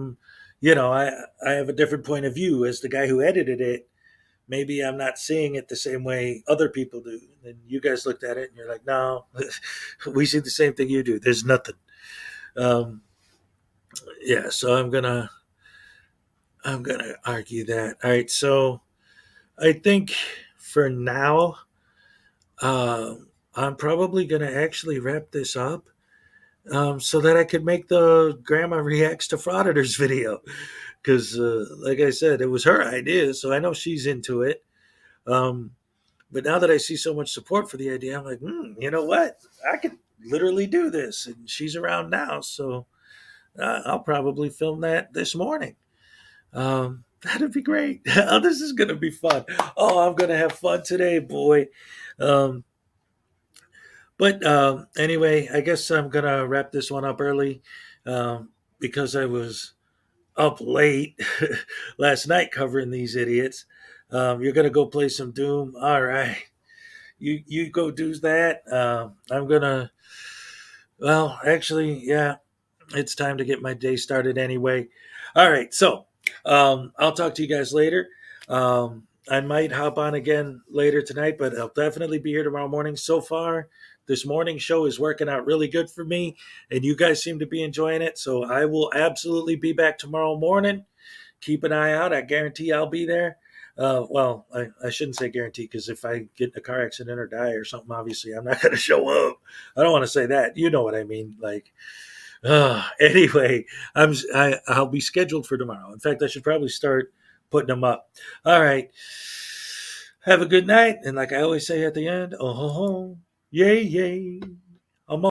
have a different point of view as the guy who edited it. Maybe I'm not seeing it the same way other people do. And you guys looked at it and you're like, no, we see the same thing you do. There's nothing. Um, yeah, so I'm gonna argue that. All right, so I think for now, uh, I'm probably gonna actually wrap this up so that I could make the Grandma Reacts to Frauditors video. Because, like I said, it was her idea, so I know she's into it. Um, but now that I see so much support for the idea, I'm like, you know what? I could literally do this. And she's around now, so I'll probably film that this morning. That'd be great. Oh, this is going to be fun. Oh, I'm going to have fun today, boy. Um, but anyway, I guess I'm going to wrap this one up early because I was up late last night covering these idiots. You're going to go play some Doom. All right. You go do that. I'm going to, well, actually, yeah, it's time to get my day started anyway. All right. So I'll talk to you guys later. I might hop on again later tonight, but I'll definitely be here tomorrow morning. So far, this morning show is working out really good for me, and you guys seem to be enjoying it. So I will absolutely be back tomorrow morning. Keep an eye out. I guarantee I'll be there. Well, I shouldn't say guarantee because if I get in a car accident or die or something, obviously I'm not going to show up. I don't want to say that. You know what I mean? Like, anyway, I'll be scheduled for tomorrow. In fact, I should probably start putting them up. All right. Have a good night. And like I always say at the end, oh, ho, ho, yay, yay.